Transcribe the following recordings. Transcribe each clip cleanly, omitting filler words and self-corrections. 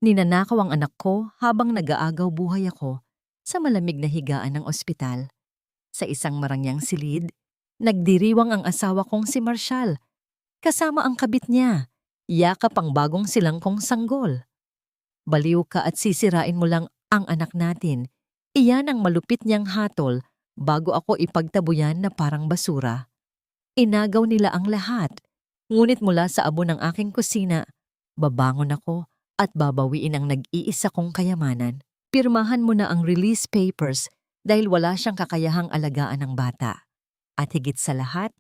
Ninanakaw ang anak ko habang nag-aagaw buhay ako sa malamig na higaan ng ospital. Sa isang marangyang silid, nagdiriwang ang asawa kong si Marshall, kasama ang kabit niya. Yakap ang bagong silang kong sanggol. Baliw ka at sisirain mo lang ang anak natin. Iyan ang malupit niyang hatol bago ako ipagtabuyan na parang basura. Inagaw nila ang lahat. Ngunit mula sa abo ng aking kusina, babangon ako at babawiin ang nag-iisa kong kayamanan. Pirmahan mo na ang release papers dahil wala siyang kakayahang alagaan ng bata. At higit sa lahat,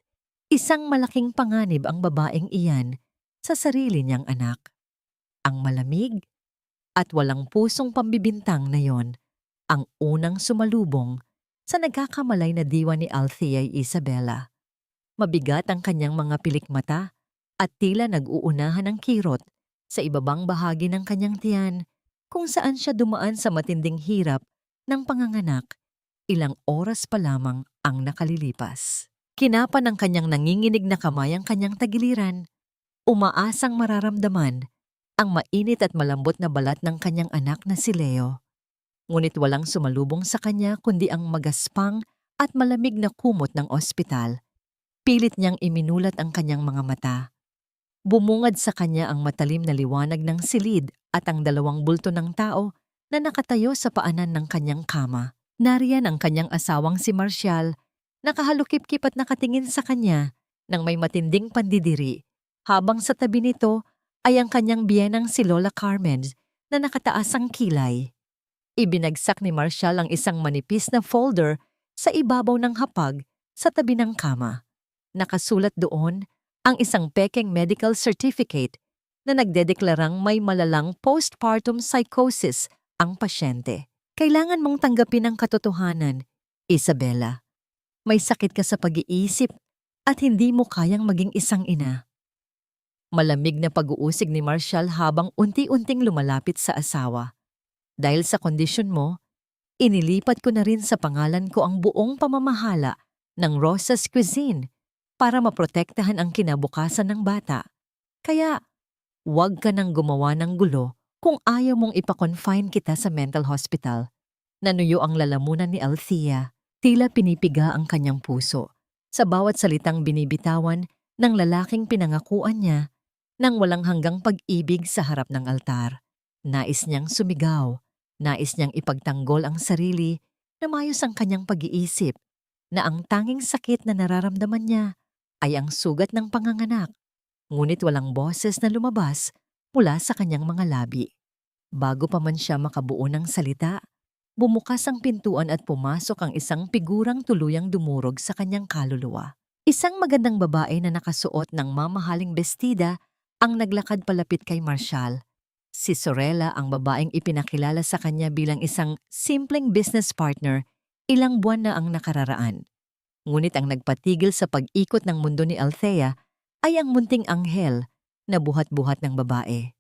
isang malaking panganib ang babaeng iyan sa sarili niyang anak. Ang malamig at walang pusong pambibintang na yon ang unang sumalubong sa nagkakamalay na diwa ni Althea Isabella. Mabigat ang kanyang mga pilik mata at tila nag-uunahan ng kirot sa ibabang bahagi ng kanyang tiyan kung saan siya dumaan sa matinding hirap ng panganganak. Ilang oras pa lamang ang nakalilipas. Kinapa ng kanyang nanginginig na kamay ang kanyang tagiliran. Umaasang mararamdaman ang mainit at malambot na balat ng kanyang anak na si Leo. Ngunit walang sumalubong sa kanya kundi ang magaspang at malamig na kumot ng ospital. Pilit niyang iminulat ang kanyang mga mata. Bumungad sa kanya ang matalim na liwanag ng silid at ang dalawang bulto ng tao na nakatayo sa paanan ng kanyang kama. Nariyan ang kanyang asawang si Marshall, nakahalukip-kip at nakatingin sa kanya nang may matinding pandidiri, habang sa tabi nito ay ang kanyang biyenang si Lola Carmen na nakataas ang kilay. Ibinagsak ni Marshall ang isang manipis na folder sa ibabaw ng hapag sa tabi ng kama. Nakasulat doon ang isang pekeng medical certificate na nagdedeklarang may malalang postpartum psychosis ang pasyente. Kailangan mong tanggapin ang katotohanan, Isabella. May sakit ka sa pag-iisip at hindi mo kayang maging isang ina. Malamig na pag-uusig ni Marshall habang unti-unting lumalapit sa asawa. Dahil sa kondisyon mo, inilipat ko na rin sa pangalan ko ang buong pamamahala ng Rosa's Cuisine para maprotektahan ang kinabukasan ng bata. Kaya, huwag ka nang gumawa ng gulo kung ayaw mong ipakonfine kita sa mental hospital. Nanuyo ang lalamunan ni Althea, tila pinipiga ang kanyang puso. Sa bawat salitang binibitawan ng lalaking pinangakuan niya nang walang hanggang pag-ibig sa harap ng altar. Nais niyang sumigaw, nais niyang ipagtanggol ang sarili na mayos ang kanyang pag-iisip, na ang tanging sakit na nararamdaman niya ay ang sugat ng panganganak, ngunit walang boses na lumabas mula sa kanyang mga labi. Bago pa man siya makabuo ng salita, bumukas ang pintuan at pumasok ang isang figurang tuluyang dumurog sa kanyang kaluluwa. Isang magandang babae na nakasuot ng mamahaling bestida ang naglakad palapit kay Marshall. Si Sorella ang babaeng ipinakilala sa kanya bilang isang simpleng business partner ilang buwan na ang nakararaan. Ngunit ang nagpatigil sa pag-ikot ng mundo ni Althea ay ang munting anghel na buhat-buhat ng babae.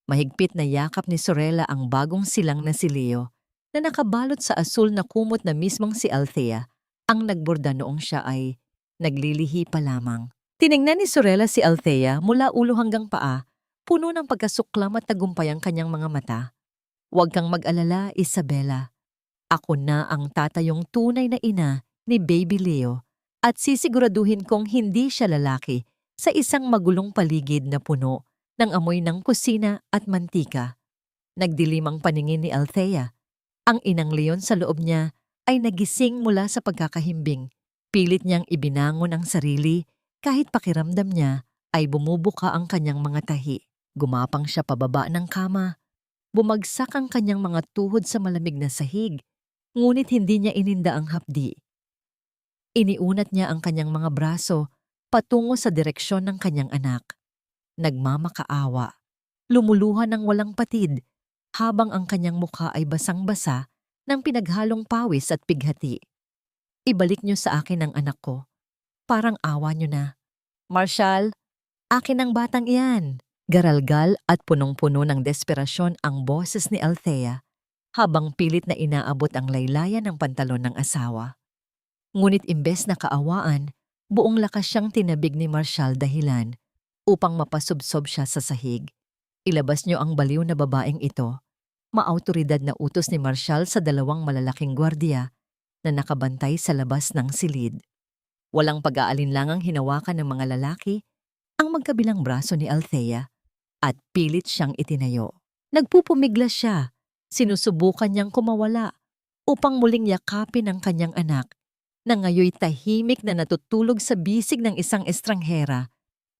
Mahigpit na yakap ni Sorella ang bagong silang na si Leo na nakabalot sa asul na kumot na mismong si Althea ang nagborda noong siya ay naglilihi pa lamang. Tiningnan ni Sorella si Althea mula ulo hanggang paa, puno ng pagkasuklam at tagumpay ang kanyang mga mata. Huwag kang mag-alala, Isabella. Ako na ang tatayong tunay na ina ni Baby Leo at sisiguraduhin kong hindi siya lalaki sa isang magulong paligid na puno ng amoy ng kusina at mantika. Nagdilim ang paningin ni Althea. Ang inang leon sa loob niya ay nagising mula sa pagkakahimbing. Pilit niyang ibinangon ang sarili kahit pakiramdam niya ay bumubuka ang kanyang mga tahi. Gumapang siya pababa ng kama. Bumagsak ang kanyang mga tuhod sa malamig na sahig, ngunit hindi niya ininda ang hapdi. Iniunat niya ang kanyang mga braso patungo sa direksyon ng kanyang anak. Nagmamakaawa, lumuluha ng walang patid, habang ang kanyang mukha ay basang-basa ng pinaghalong pawis at pighati. Ibalik niyo sa akin ang anak ko. Parang awa niyo na. Marshall, akin ang batang iyan. Garalgal at punong-puno ng desperasyon ang boses ni Althea habang pilit na inaabot ang laylayan ng pantalon ng asawa. Ngunit imbes na kaawaan, buong lakas siyang tinabig ni Marshall dahilan upang mapasubsob siya sa sahig. Ilabas niyo ang baliw na babaeng ito. Maawtoridad na utos ni Marshal sa 2 malalaking gwardiya na nakabantay sa labas ng silid. Walang pag-aalinlangang hinawakan ng mga lalaki ang magkabilang braso ni Althea at pilit siyang itinayo. Nagpupumiglas siya. Sinusubukan niyang kumawala upang muling yakapin ang kanyang anak na ngayoy tahimik na natutulog sa bisig ng isang estranghera,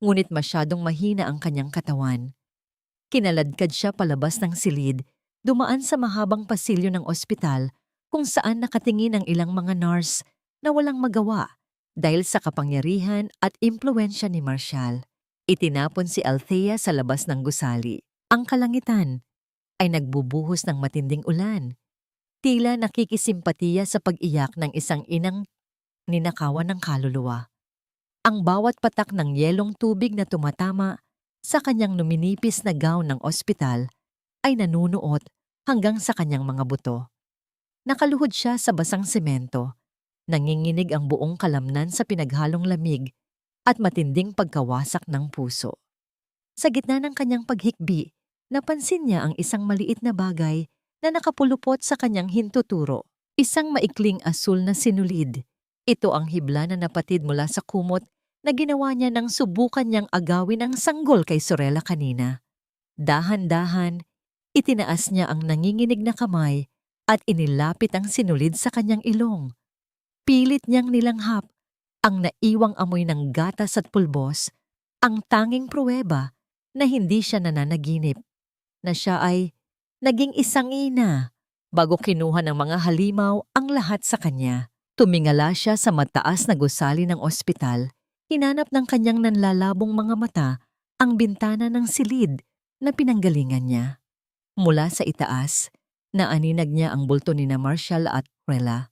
ngunit masyadong mahina ang kanyang katawan. Kinaladkad siya palabas ng silid, dumaan sa mahabang pasilyo ng ospital kung saan nakatingin ang ilang mga nurse na walang magawa dahil sa kapangyarihan at impluwensya ni Marshal. Itinapon si Althea sa labas ng gusali. Ang kalangitan ay nagbubuhos ng matinding ulan. Tila nakikisimpatiya sa pag-iyak ng isang inang ninakawan ng kaluluwa. Ang bawat patak ng yelong tubig na tumatama sa kanyang numinipis na gown ng ospital ay nanunuot hanggang sa kanyang mga buto. Nakaluhod siya sa basang semento, nanginginig ang buong kalamnan sa pinaghalong lamig at matinding pagkawasak ng puso. Sa gitna ng kanyang paghikbi, napansin niya ang isang maliit na bagay na nakapulupot sa kanyang hintuturo. Isang maikling asul na sinulid. Ito ang hibla na napatid mula sa kumot na ginawa niya nang subukan niyang agawin ang sanggol kay Sorella kanina. Dahan-dahan, itinaas niya ang nanginginig na kamay at inilapit ang sinulid sa kanyang ilong. Pilit niyang nilanghap ang naiwang amoy ng gatas at pulbos, ang tanging pruweba na hindi siya nananaginip, na siya ay naging isang ina bago kinuha ng mga halimaw ang lahat sa kanya. Tumingala siya sa mataas na gusali ng ospital, hinanap ng kanyang nanlalabong mga mata ang bintana ng silid na pinanggalingan niya. Mula sa itaas, naaninag niya ang bulto ni na Marshal at Rella,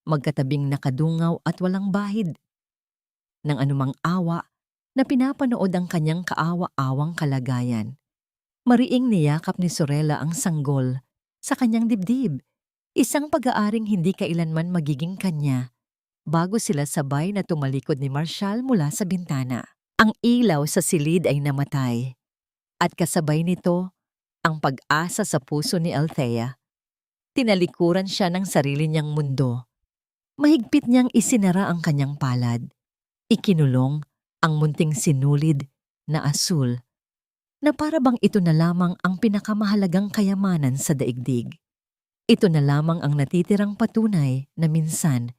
magkatabing nakadungaw at walang bahid ng anumang awa na pinapanood ang kanyang kaawa-awang kalagayan. Mariing niyakap ni Sorella ang sanggol sa kanyang dibdib, isang pag-aaring hindi kailanman magiging kanya, bago sila sabay na tumalikod ni Marshal mula sa bintana. Ang ilaw sa silid ay namatay, at kasabay nito ang pag-asa sa puso ni Althea. Tinalikuran siya ng sarili niyang mundo. Mahigpit niyang isinara ang kanyang palad. Ikinulong ang munting sinulid na asul na para bang ito na lamang ang pinakamahalagang kayamanan sa daigdig. Ito na lamang ang natitirang patunay na minsan,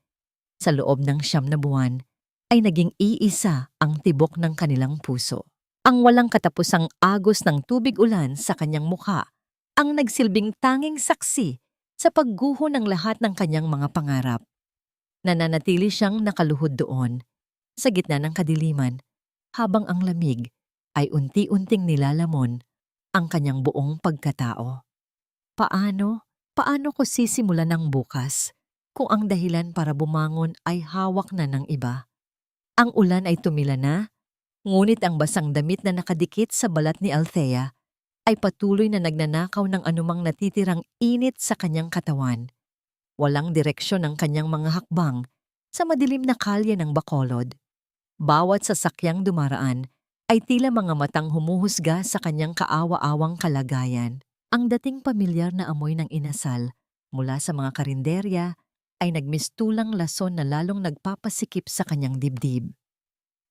sa loob ng 9 na buwan, ay naging iisa ang tibok ng kanilang puso. Ang walang katapusang agos ng tubig-ulan sa kanyang mukha ang nagsilbing tanging saksi sa pagguho ng lahat ng kanyang mga pangarap. Nananatili siyang nakaluhod doon, sa gitna ng kadiliman, habang ang lamig ay unti-unting nilalamon ang kanyang buong pagkatao. Paano ko sisimulan ng bukas kung ang dahilan para bumangon ay hawak na ng iba? Ang ulan ay tumila na, ngunit ang basang damit na nakadikit sa balat ni Althea ay patuloy na nagnanakaw ng anumang natitirang init sa kanyang katawan. Walang direksyon ang kanyang mga hakbang sa madilim na kalye ng Bacolod. Bawat sasakyang dumaraan ay tila mga matang humuhusga sa kanyang kaawa-awang kalagayan. Ang dating pamilyar na amoy ng inasal mula sa mga karinderya ay nagmistulang lason na lalong nagpapasikip sa kanyang dibdib.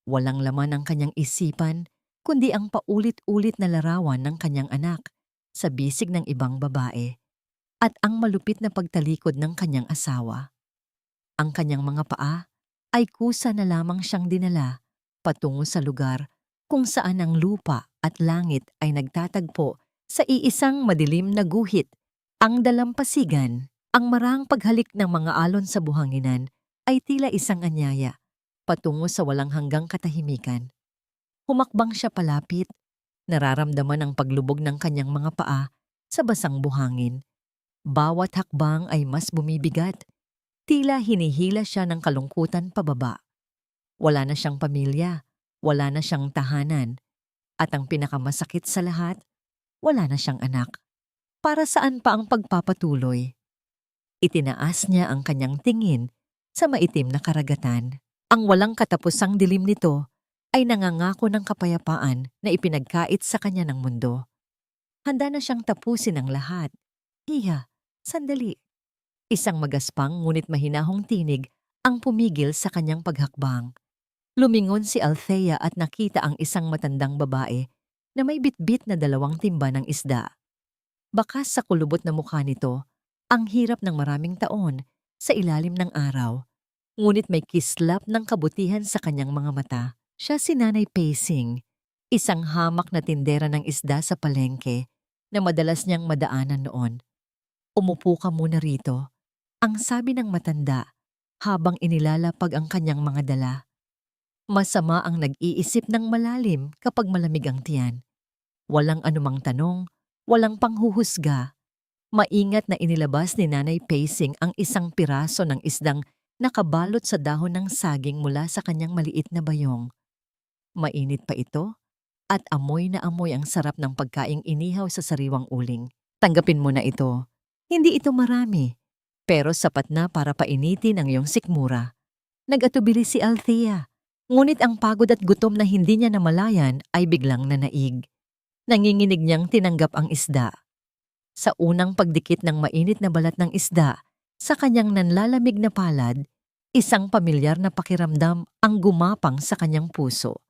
Walang laman ang kanyang isipan, kundi ang paulit-ulit na larawan ng kanyang anak sa bisig ng ibang babae at ang malupit na pagtalikod ng kanyang asawa. Ang kanyang mga paa ay kusa na lamang siyang dinala patungo sa lugar kung saan ang lupa at langit ay nagtatagpo sa iisang madilim na guhit, ang dalampasigan. Ang marang paghalik ng mga alon sa buhanginan ay tila isang anyaya patungo sa walang hanggang katahimikan. Humakbang siya palapit, nararamdaman ang paglubog ng kanyang mga paa sa basang buhangin. Bawat hakbang ay mas bumibigat, tila hinihila siya ng kalungkutan pababa. Wala na siyang pamilya, wala na siyang tahanan, at ang pinakamasakit sa lahat, wala na siyang anak. Para saan pa ang pagpapatuloy? Itinaas niya ang kanyang tingin sa maitim na karagatan. Ang walang katapusang dilim nito ay nangangako ng kapayapaan na ipinagkait sa kanya ng mundo. Handa na siyang tapusin ang lahat. Hiya, sandali. Isang magaspang ngunit mahinahong tinig ang pumigil sa kanyang paghakbang. Lumingon si Althea at nakita ang isang matandang babae na may bitbit na 2 timba ng isda. Bakas sa kulubot na mukha nito, ang hirap ng maraming taon sa ilalim ng araw. Ngunit may kislap ng kabutihan sa kanyang mga mata. Siya si Nanay Pacing, isang hamak na tindera ng isda sa palengke na madalas niyang madaanan noon. Umupo ka muna rito, ang sabi ng matanda habang inilalapag ang kanyang mga dala. Masama ang nag-iisip ng malalim kapag malamig ang tiyan. Walang anumang tanong, walang panghuhusga. Maingat na inilabas ni Nanay Pacing ang isang piraso ng isdang nakabalot sa dahon ng saging mula sa kanyang maliit na bayong. Mainit pa ito at amoy na amoy ang sarap ng pagkaing inihaw sa sariwang uling. Tanggapin mo na ito. Hindi ito marami, pero sapat na para painitin ang iyong sikmura. Nag-atubili si Althea, ngunit ang pagod at gutom na hindi niya namalayan ay biglang nanaig. Nanginginig niyang tinanggap ang isda. Sa unang pagdikit ng mainit na balat ng isda, sa kanyang nanlalamig na palad, isang pamilyar na pakiramdam ang gumapang sa kanyang puso.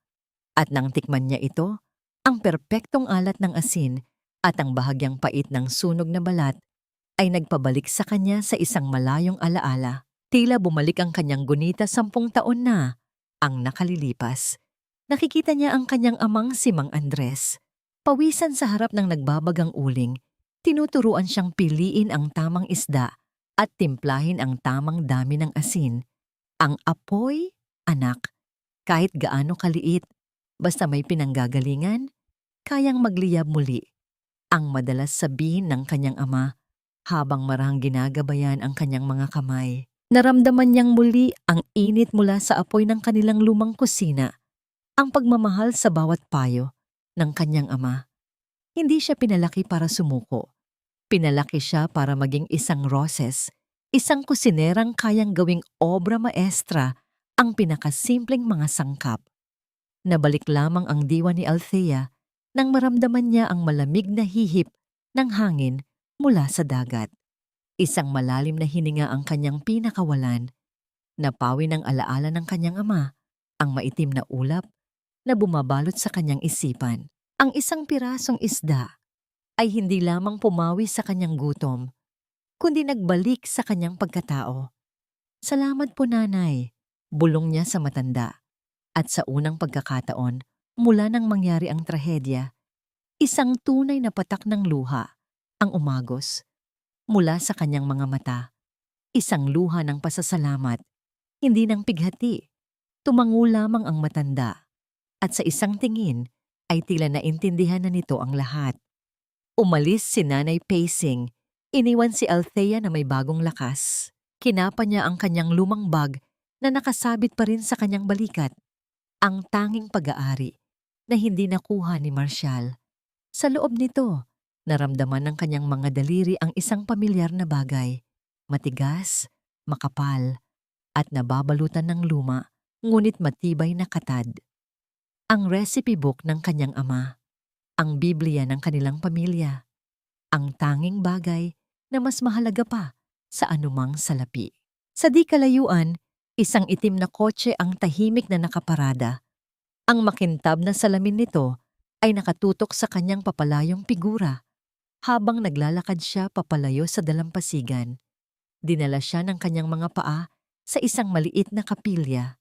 At nang tikman niya ito, ang perpektong alat ng asin at ang bahagyang pait ng sunog na balat ay nagpabalik sa kanya sa isang malayong alaala. Tila bumalik ang kanyang gunita 10 taon na ang nakalilipas. Nakikita niya ang kanyang amang si Mang Andres. Pawisan sa harap ng nagbabagang uling, tinuturuan siyang piliin ang tamang isda at timplahin ang tamang dami ng asin. Ang apoy, anak, kahit gaano kaliit, basta may pinanggagalingan, kayang magliyab muli. Ang madalas sabihin ng kanyang ama habang marahang ginagabayan ang kanyang mga kamay. Naramdaman niyang muli ang init mula sa apoy ng kanilang lumang kusina, ang pagmamahal sa bawat payo ng kanyang ama. Hindi siya pinalaki para sumuko. Pinalaki siya para maging isang Roses, isang kusinerang kayang gawing obra maestra ang pinakasimpleng mga sangkap. Nabalik lamang ang diwa ni Althea nang maramdaman niya ang malamig na hihip ng hangin mula sa dagat. Isang malalim na hininga ang kanyang pinakawalan. Napawi ng alaala ng kanyang ama, ang maitim na ulap na bumabalot sa kanyang isipan. Ang isang pirasong isda ay hindi lamang pumawi sa kanyang gutom, kundi nagbalik sa kanyang pagkatao. Salamat po, nanay, bulong niya sa matanda. At sa unang pagkakataon, mula nang mangyari ang trahedya, isang tunay na patak ng luha ang umagos mula sa kanyang mga mata. Isang luha ng pasasalamat, hindi ng pighati. Tumango lamang ang matanda, at sa isang tingin ay tila naintindihan na nito ang lahat. Umalis si Nanay Pacing, iniwan si Althea na may bagong lakas. Kinapa niya ang kanyang lumang bag na nakasabit pa rin sa kanyang balikat. Ang tanging pag-aari na hindi nakuha ni Marshall. Sa loob nito, naramdaman ng kanyang mga daliri ang isang pamilyar na bagay. Matigas, makapal, at nababalutan ng luma, ngunit matibay na katad. Ang recipe book ng kanyang ama, ang Biblia ng kanilang pamilya, ang tanging bagay na mas mahalaga pa sa anumang salapi. Sa di kalayuan, isang itim na kotse ang tahimik na nakaparada. Ang makintab na salamin nito ay nakatutok sa kanyang papalayong figura. Habang naglalakad siya papalayo sa dalampasigan, dinala siya ng kanyang mga paa sa isang maliit na kapilya.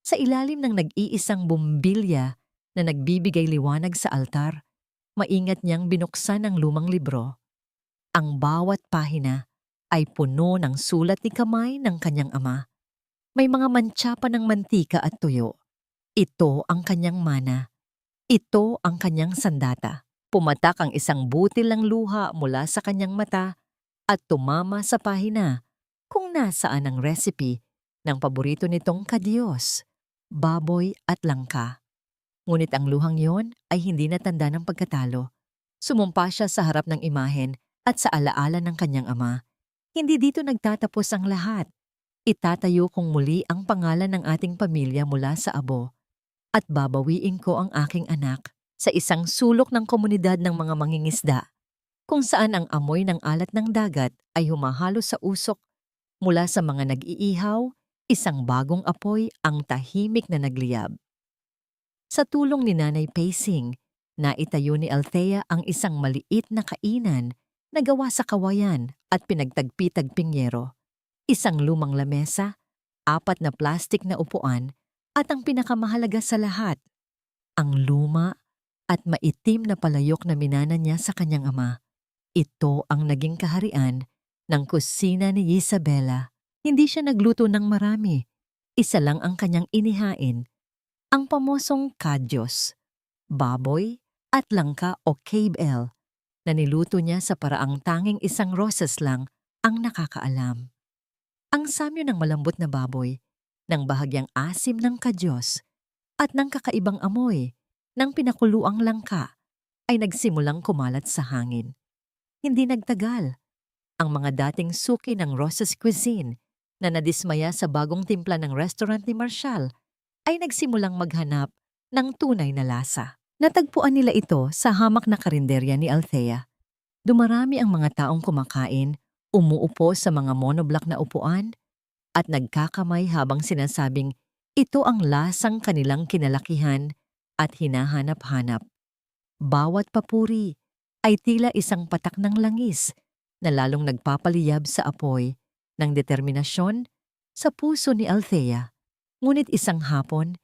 Sa ilalim ng nag-iisang bumbilya na nagbibigay liwanag sa altar, maingat niyang binuksan ang lumang libro. Ang bawat pahina ay puno ng sulat ni kamay ng kanyang ama. May mga mantsa pa ng mantika at tuyo. Ito ang kanyang mana. Ito ang kanyang sandata. Pumatak ang isang butil ng luha mula sa kanyang mata at tumama sa pahina kung nasaan ang recipe ng paborito nitong kadiyos, baboy at langka. Ngunit ang luhang yon ay hindi natanda ng pagkatalo. Sumumpa siya sa harap ng imahen at sa alaala ng kanyang ama. Hindi dito nagtatapos ang lahat. Itatayo kong muli ang pangalan ng ating pamilya mula sa abo at babawiin ko ang aking anak. sa isang sulok ng komunidad ng mga mangingisda, kung saan ang amoy ng alat ng dagat ay humahalo sa usok mula sa mga nag-iihaw, isang bagong apoy ang tahimik na nagliyab. Sa tulong ni Nanay Pacing, naitayo ni Althea ang isang maliit na kainan na gawa sa kawayan at pinagtagpi-tagping yero, isang lumang lamesa, 4 na plastik na upuan, at ang pinakamahalaga sa lahat, ang luma at maitim na palayok na minana niya sa kanyang ama. Ito ang naging kaharian ng kusina ni Isabela. Hindi siya nagluto ng marami. Isa lang ang kanyang inihain, ang pamosong kadyos, baboy at langka o cave-el na niluto niya sa paraang tanging isang roses lang ang nakakaalam. Ang samyo ng malambot na baboy, ng bahagyang asim ng kadyos, at ng kakaibang amoy ng pinakuluang langka ay nagsimulang kumalat sa hangin. Hindi nagtagal. Ang mga dating suki ng Roses Cuisine na nadismaya sa bagong timpla ng restaurant ni Marshall ay nagsimulang maghanap ng tunay na lasa. Natagpuan nila ito sa hamak na karinderya ni Althea. Dumarami ang mga taong kumakain, umuupo sa mga monoblock na upuan, at nagkakamay habang sinasabing ito ang lasang kanilang kinalakihan at hinahanap-hanap. Bawat papuri ay tila isang patak ng langis na lalong nagpapaliyab sa apoy ng determinasyon sa puso ni Althea. Ngunit isang hapon,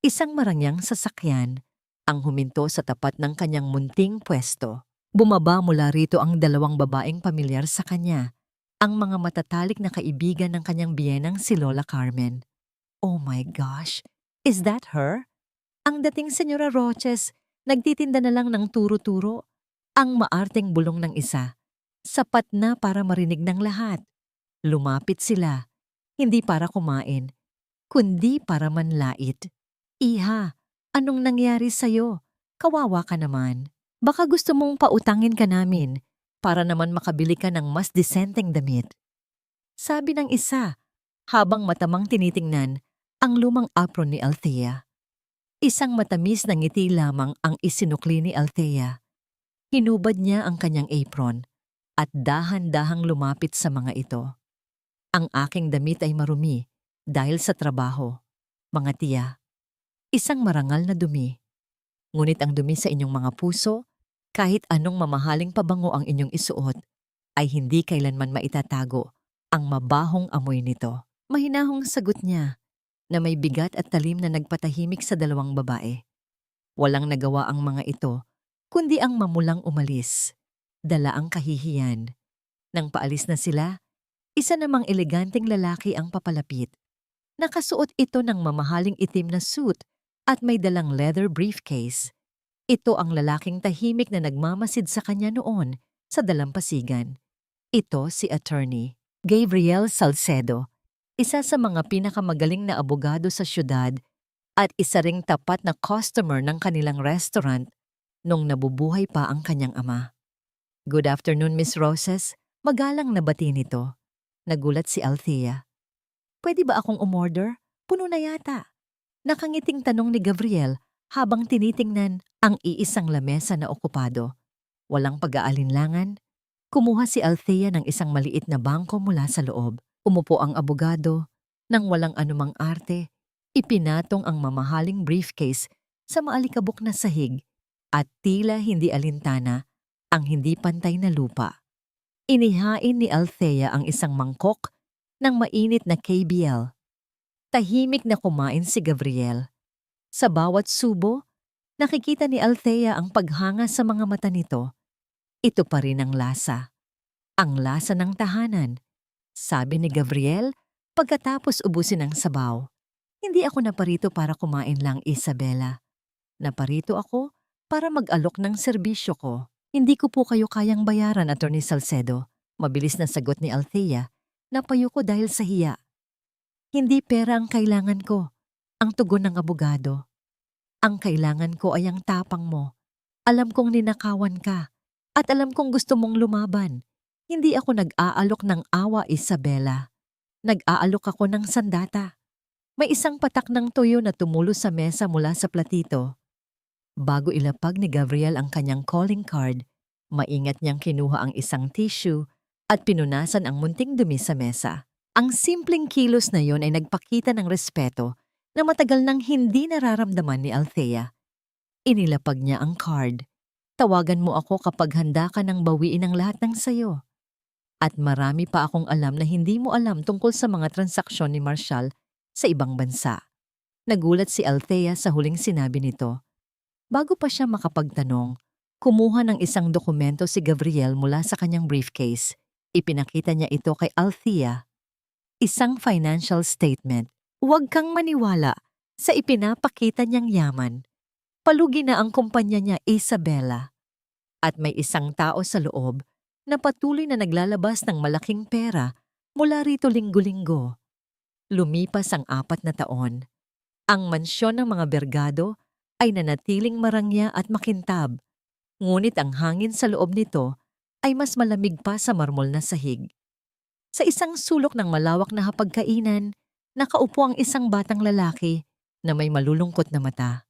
isang marangyang sasakyan ang huminto sa tapat ng kanyang munting pwesto. Bumaba mula rito ang 2 babaeng pamilyar sa kanya, ang mga matatalik na kaibigan ng kanyang biyenang si Lola Carmen. Oh my gosh, is that her? Ang dating Senyora Roches, nagtitinda na lang ng turo-turo. Ang maarteng bulong ng isa, sapat na para marinig ng lahat. Lumapit sila, hindi para kumain, kundi para manlait. Iha, anong nangyari sa'yo? Kawawa ka naman. Baka gusto mong pautangin ka namin para naman makabili ka ng mas disenteng damit. Sabi ng isa, habang matamang tinitingnan ang lumang apron ni Althea. Isang matamis na ngiti lamang ang isinukli ni Althea. Hinubad niya ang kanyang apron at dahan-dahang lumapit sa mga ito. Ang aking damit ay marumi dahil sa trabaho, mga tiya. Isang marangal na dumi. Ngunit ang dumi sa inyong mga puso, kahit anong mamahaling pabango ang inyong isuot, ay hindi kailanman maitatago ang mabahong amoy nito. Mahinahong sagot niya na may bigat at talim na nagpatahimik sa 2 babae. Walang nagawa ang mga ito, kundi ang mamulang umalis. Dala ang kahihiyan. Nang paalis na sila, isa namang eleganteng lalaki ang papalapit. Nakasuot ito ng mamahaling itim na suit at may dalang leather briefcase. Ito ang lalaking tahimik na nagmamasid sa kanya noon sa dalampasigan. Ito si Attorney Gabriel Salcedo, isa sa mga pinakamagaling na abogado sa syudad at isa ring tapat na customer ng kanilang restaurant nung nabubuhay pa ang kanyang ama. Good afternoon, Miss Roses. Magalang na bati nito. Nagulat si Althea. Pwede ba akong umorder? Puno na yata. Nakangiting tanong ni Gabriel habang tinitingnan ang iisang lamesa na okupado. Walang pag-aalinlangan, kumuha si Althea ng isang maliit na bangko mula sa loob. Umupo ang abogado, nang walang anumang arte, ipinatong ang mamahaling briefcase sa maalikabok na sahig at tila hindi alintana ang hindi pantay na lupa. Inihain ni Althea ang isang mangkok ng mainit na KBL. Tahimik na kumain si Gabriel. Sa bawat subo, nakikita ni Althea ang paghanga sa mga mata nito. Ito pa rin ang lasa. Ang lasa ng tahanan, sabi ni Gabriel pagkatapos ubusin ang sabaw. Hindi ako naparito para kumain lang, Isabela. Naparito ako para mag-alok ng serbisyo ko. Hindi ko po kayo kayang bayaran, Attorney Salcedo. Mabilis na sagot ni Althea. Napayo ko dahil sa hiya. Hindi pera ang kailangan ko, ang tugon ng abogado. Ang kailangan ko ay ang tapang mo. Alam kong ninakawan ka at alam kong gusto mong lumaban. Hindi ako nag-aalok ng awa, Isabela. Nag-aalok ako ng sandata. May isang patak ng tuyo na tumulo sa mesa mula sa platito. Bago ilapag ni Gabriel ang kanyang calling card, maingat niyang kinuha ang isang tissue at pinunasan ang munting dumi sa mesa. Ang simpleng kilos na yon ay nagpakita ng respeto na matagal nang hindi nararamdaman ni Althea. Inilapag niya ang card. Tawagan mo ako kapag handa ka nang bawiin ang lahat ng sayo. At marami pa akong alam na hindi mo alam tungkol sa mga transaksyon ni Marshall sa ibang bansa. Nagulat si Althea sa huling sinabi nito. Bago pa siya makapagtanong, kumuha ng isang dokumento si Gabriel mula sa kanyang briefcase. Ipinakita niya ito kay Althea. Isang financial statement. Huwag kang maniwala sa ipinapakita niyang yaman. Palugi na ang kumpanya niya, Isabella. At may isang tao sa loob na patuloy na naglalabas ng malaking pera mula rito linggo-linggo. Lumipas ang 4 na taon. Ang mansyon ng mga Bergado ay nanatiling marangya at makintab, ngunit ang hangin sa loob nito ay mas malamig pa sa marmol na sahig. Sa isang sulok ng malawak na hapagkainan, nakaupo ang isang batang lalaki na may malulungkot na mata.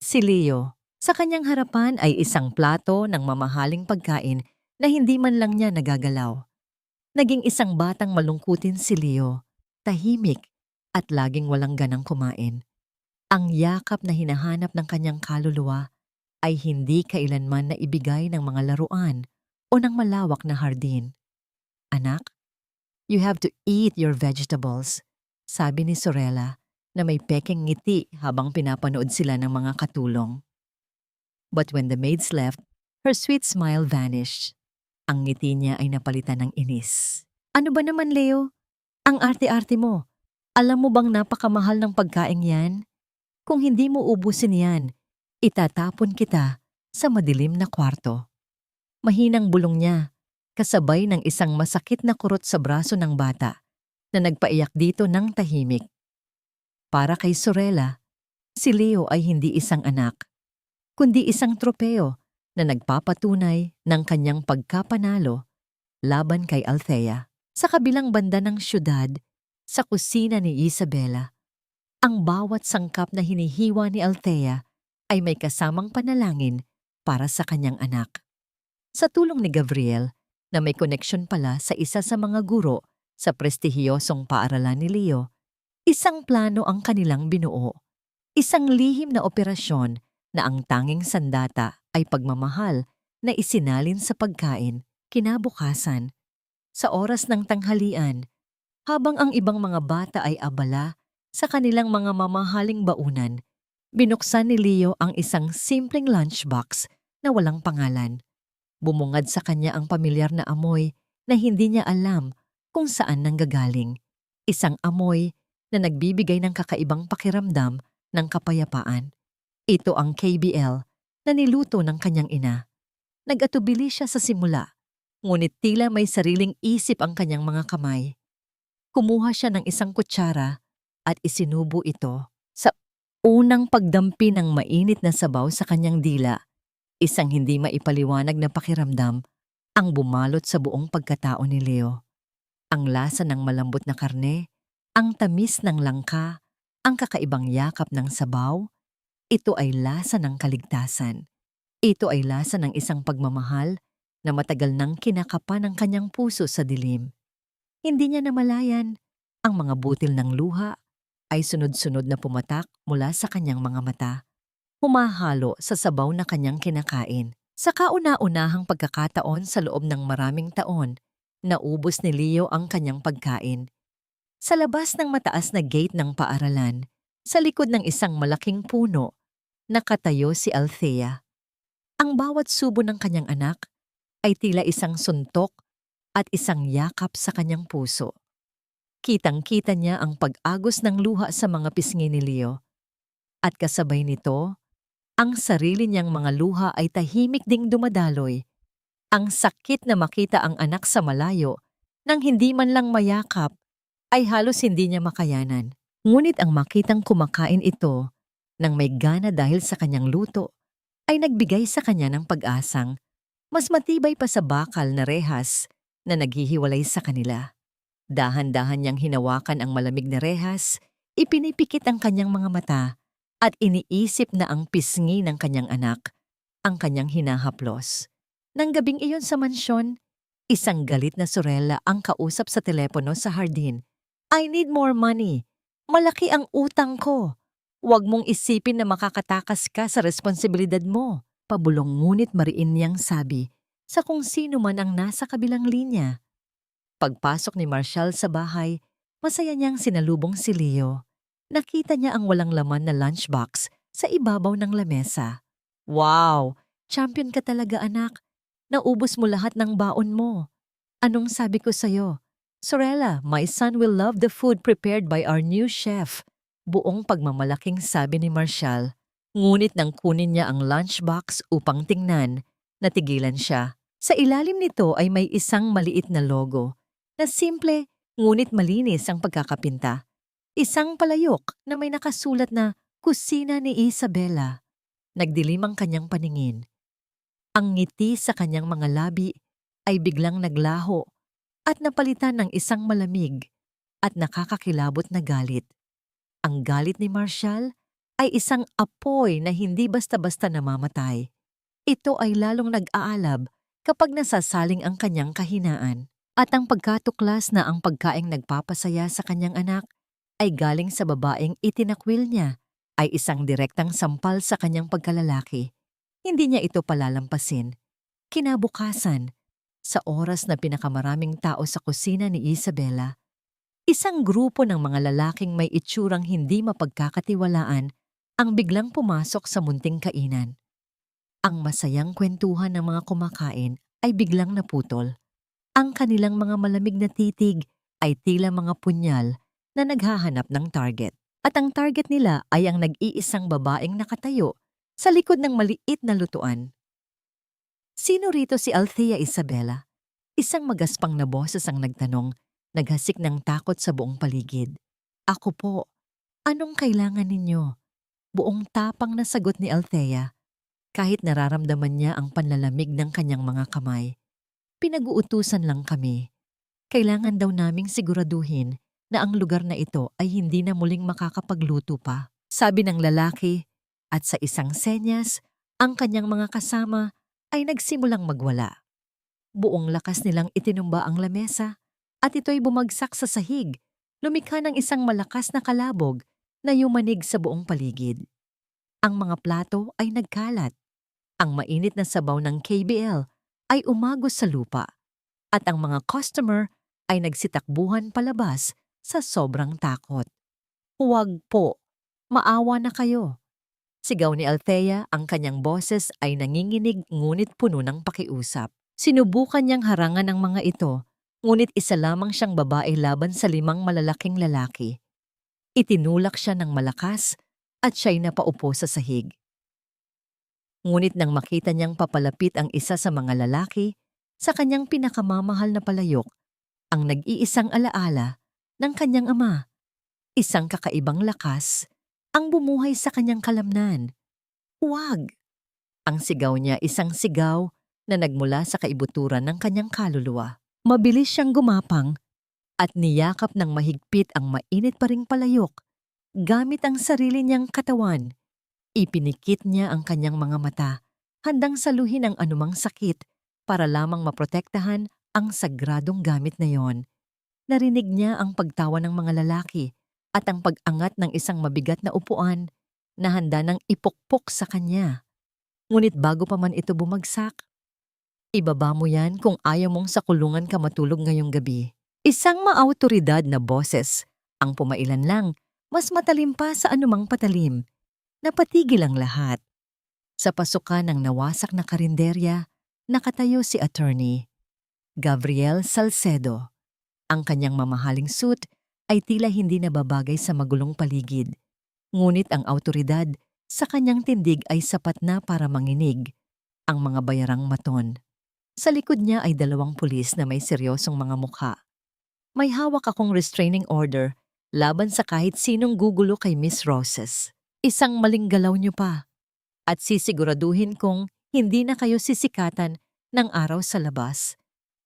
Si Leo. Sa kanyang harapan ay isang plato ng mamahaling pagkain na hindi man lang niya nagagalaw. Naging isang batang malungkutin si Leo, tahimik at laging walang ganang kumain. Ang yakap na hinahanap ng kanyang kaluluwa ay hindi kailanman na ibigay ng mga laruan o ng malawak na hardin. Anak, you have to eat your vegetables, sabi ni Sorella na may pekeng ngiti habang pinapanood sila ng mga katulong. But when the maids left, her sweet smile vanished. Ang ngiti niya ay napalitan ng inis. Ano ba naman, Leo? Ang arte-arte mo. Alam mo bang napakamahal ng pagkain yan? Kung hindi mo ubusin yan, itatapon kita sa madilim na kwarto. Mahinang bulong niya, kasabay ng isang masakit na kurot sa braso ng bata na nagpaiyak dito ng tahimik. Para kay Sorella, si Leo ay hindi isang anak, kundi isang tropeo na nagpapatunay ng kanyang pagkapanalo laban kay Althea. Sa kabilang banda ng syudad, sa kusina ni Isabella, ang bawat sangkap na hinihiwa ni Althea ay may kasamang panalangin para sa kanyang anak. Sa tulong ni Gabriel, na may koneksyon pala sa isa sa mga guro sa prestihiyosong paaralan ni Leo, isang plano ang kanilang binuo. Isang lihim na operasyon na ang tanging sandata ay pagmamahal na isinalin sa pagkain kinabukasan. Sa oras ng tanghalian, habang ang ibang mga bata ay abala sa kanilang mga mamahaling baunan, binuksan ni Leo ang isang simpleng lunchbox na walang pangalan. Bumungad sa kanya ang pamilyar na amoy na hindi niya alam kung saan nanggagaling. Isang amoy na nagbibigay ng kakaibang pakiramdam ng kapayapaan. Ito ang KBL na niluto ng kanyang ina. Nag-atubili siya sa simula, ngunit tila may sariling isip ang kanyang mga kamay. Kumuha siya ng isang kutsara at isinubo ito. Sa unang pagdampi ng mainit na sabaw sa kanyang dila, isang hindi maipaliwanag na pakiramdam ang bumalot sa buong pagkatao ni Leo. Ang lasa ng malambot na karne, ang tamis ng langka, ang kakaibang yakap ng sabaw, ito ay lasa ng kaligtasan. Ito ay lasa ng isang pagmamahal na matagal nang kinakapa ng kanyang puso sa dilim. Hindi niya namalayan, ang mga butil ng luha ay sunod-sunod na pumatak mula sa kanyang mga mata. Humahalo sa sabaw na kanyang kinakain. Sa kauna-unahang pagkakataon sa loob ng maraming taon, naubos ni Leo ang kanyang pagkain. Sa labas ng mataas na gate ng paaralan, sa likod ng isang malaking puno, nakatayo si Althea. Ang bawat subo ng kanyang anak ay tila isang suntok at isang yakap sa kanyang puso. Kitang-kita niya ang pag-agos ng luha sa mga pisngi ni Leo. At kasabay nito, ang sarili niyang mga luha ay tahimik ding dumadaloy. Ang sakit na makita ang anak sa malayo nang hindi man lang mayakap ay halos hindi niya makayanan. Ngunit ang makitang kumakain ito nang may gana dahil sa kanyang luto ay nagbigay sa kanya ng pag-asang mas matibay pa sa bakal na rehas na naghihiwalay sa kanila. Dahan-dahan niyang hinawakan ang malamig na rehas, ipinipikit ang kanyang mga mata at iniisip na ang pisngi ng kanyang anak ang kanyang hinahaplos. Nang gabing iyon sa mansyon, isang galit na Sorella ang kausap sa telepono sa hardin. I need more money. Malaki ang utang ko. Huwag mong isipin na makakatakas ka sa responsibilidad mo. Pabulong ngunit mariin niyang sabi sa kung sino man ang nasa kabilang linya. Pagpasok ni Marshall sa bahay, masaya niyang sinalubong si Leo. Nakita niya ang walang laman na lunchbox sa ibabaw ng lamesa. Wow! Champion ka talaga, anak. Naubos mo lahat ng baon mo. Anong sabi ko sa'yo? Sorella, my son will love the food prepared by our new chef. Buong pagmamalaking sabi ni Marshall. Ngunit nang kunin niya ang lunchbox upang tingnan, natigilan siya. Sa ilalim nito ay may isang maliit na logo na simple ngunit malinis ang pagkakapinta. Isang palayok na may nakasulat na Kusina ni Isabela. Nagdilim ang kanyang paningin. Ang ngiti sa kanyang mga labi ay biglang naglaho at napalitan ng isang malamig at nakakakilabot na galit. Ang galit ni Marshall ay isang apoy na hindi basta-basta namamatay. Ito ay lalong nag-aalab kapag nasasaling ang kanyang kahinaan. At ang pagkatuklas na ang pagkaing nagpapasaya sa kanyang anak ay galing sa babaeng itinakwil niya ay isang direktang sampal sa kanyang pagkalalaki. Hindi niya ito palalampasin. Kinabukasan, sa oras na pinakamaraming tao sa kusina ni Isabela, isang grupo ng mga lalaking may itsurang hindi mapagkakatiwalaan ang biglang pumasok sa munting kainan. Ang masayang kwentuhan ng mga kumakain ay biglang naputol. Ang kanilang mga malamig na titig ay tila mga punyal na naghahanap ng target. At ang target nila ay ang nag-iisang babaeng nakatayo sa likod ng maliit na lutuan. Sino rito si Althea Isabela? Isang magaspang na boses ang nagtanong, naghasik ng takot sa buong paligid. Ako po. Anong kailangan ninyo? Buong tapang na sagot ni Althea, kahit nararamdaman niya ang panlalamig ng kanyang mga kamay. Pinag-uutusan lang kami. Kailangan daw naming siguraduhin na ang lugar na ito ay hindi na muling makakapagluto pa, sabi ng lalaki, at sa isang senyas, ang kanyang mga kasama ay nagsimulang magwala. Buong lakas nilang itinumba ang lamesa at ito'y bumagsak sa sahig, lumikha ng isang malakas na kalabog na yumanig sa buong paligid. Ang mga plato ay nagkalat. Ang mainit na sabaw ng KBL ay umagos sa lupa at ang mga customer ay nagsitakbuhan palabas sa sobrang takot. Huwag po, maawa na kayo. Sigaw ni Althea, ang kanyang boses ay nanginginig ngunit puno ng pakiusap. Sinubukan niyang harangan ang mga ito, ngunit isa lamang siyang babae laban sa 5 malalaking lalaki. Itinulak siya ng malakas at siya'y napaupo sa sahig. Ngunit nang makita niyang papalapit ang isa sa mga lalaki, sa kanyang pinakamamahal na palayok, ang nag-iisang alaala ng kanyang ama. Isang kakaibang lakas ang bumuhay sa kanyang kalamnan. Huwag! Ang sigaw niya isang sigaw na nagmula sa kaibuturan ng kanyang kaluluwa. Mabilis siyang gumapang at niyakap ng mahigpit ang mainit pa ring palayok. Gamit ang sarili niyang katawan, ipinikit niya ang kanyang mga mata, handang saluhin ang anumang sakit para lamang maprotektahan ang sagradong gamit na yon. Narinig niya ang pagtawa ng mga lalaki at ang pag-angat ng isang mabigat na upuan na handa ng ipukpok sa kanya. Ngunit bago pa man ito bumagsak, ibaba mo yan kung ayaw mong sa kulungan ka matulog ngayong gabi. Isang maautoridad na boses ang pumailan lang, mas matalim pa sa anumang patalim. Napatigil ang lahat. Sa pasukan ng nawasak na karinderya, nakatayo si Attorney Gabriel Salcedo. Ang kanyang mamahaling suit ay tila hindi nababagay sa magulong paligid. Ngunit ang autoridad sa kanyang tindig ay sapat na para manginig ang mga bayarang maton. Sa likod niya ay 2 pulis na may seryosong mga mukha. May hawak akong restraining order laban sa kahit sinong gugulo kay Miss Roses. Isang maling galaw niyo pa at sisiguraduhin kong hindi na kayo sisikatan ng araw sa labas.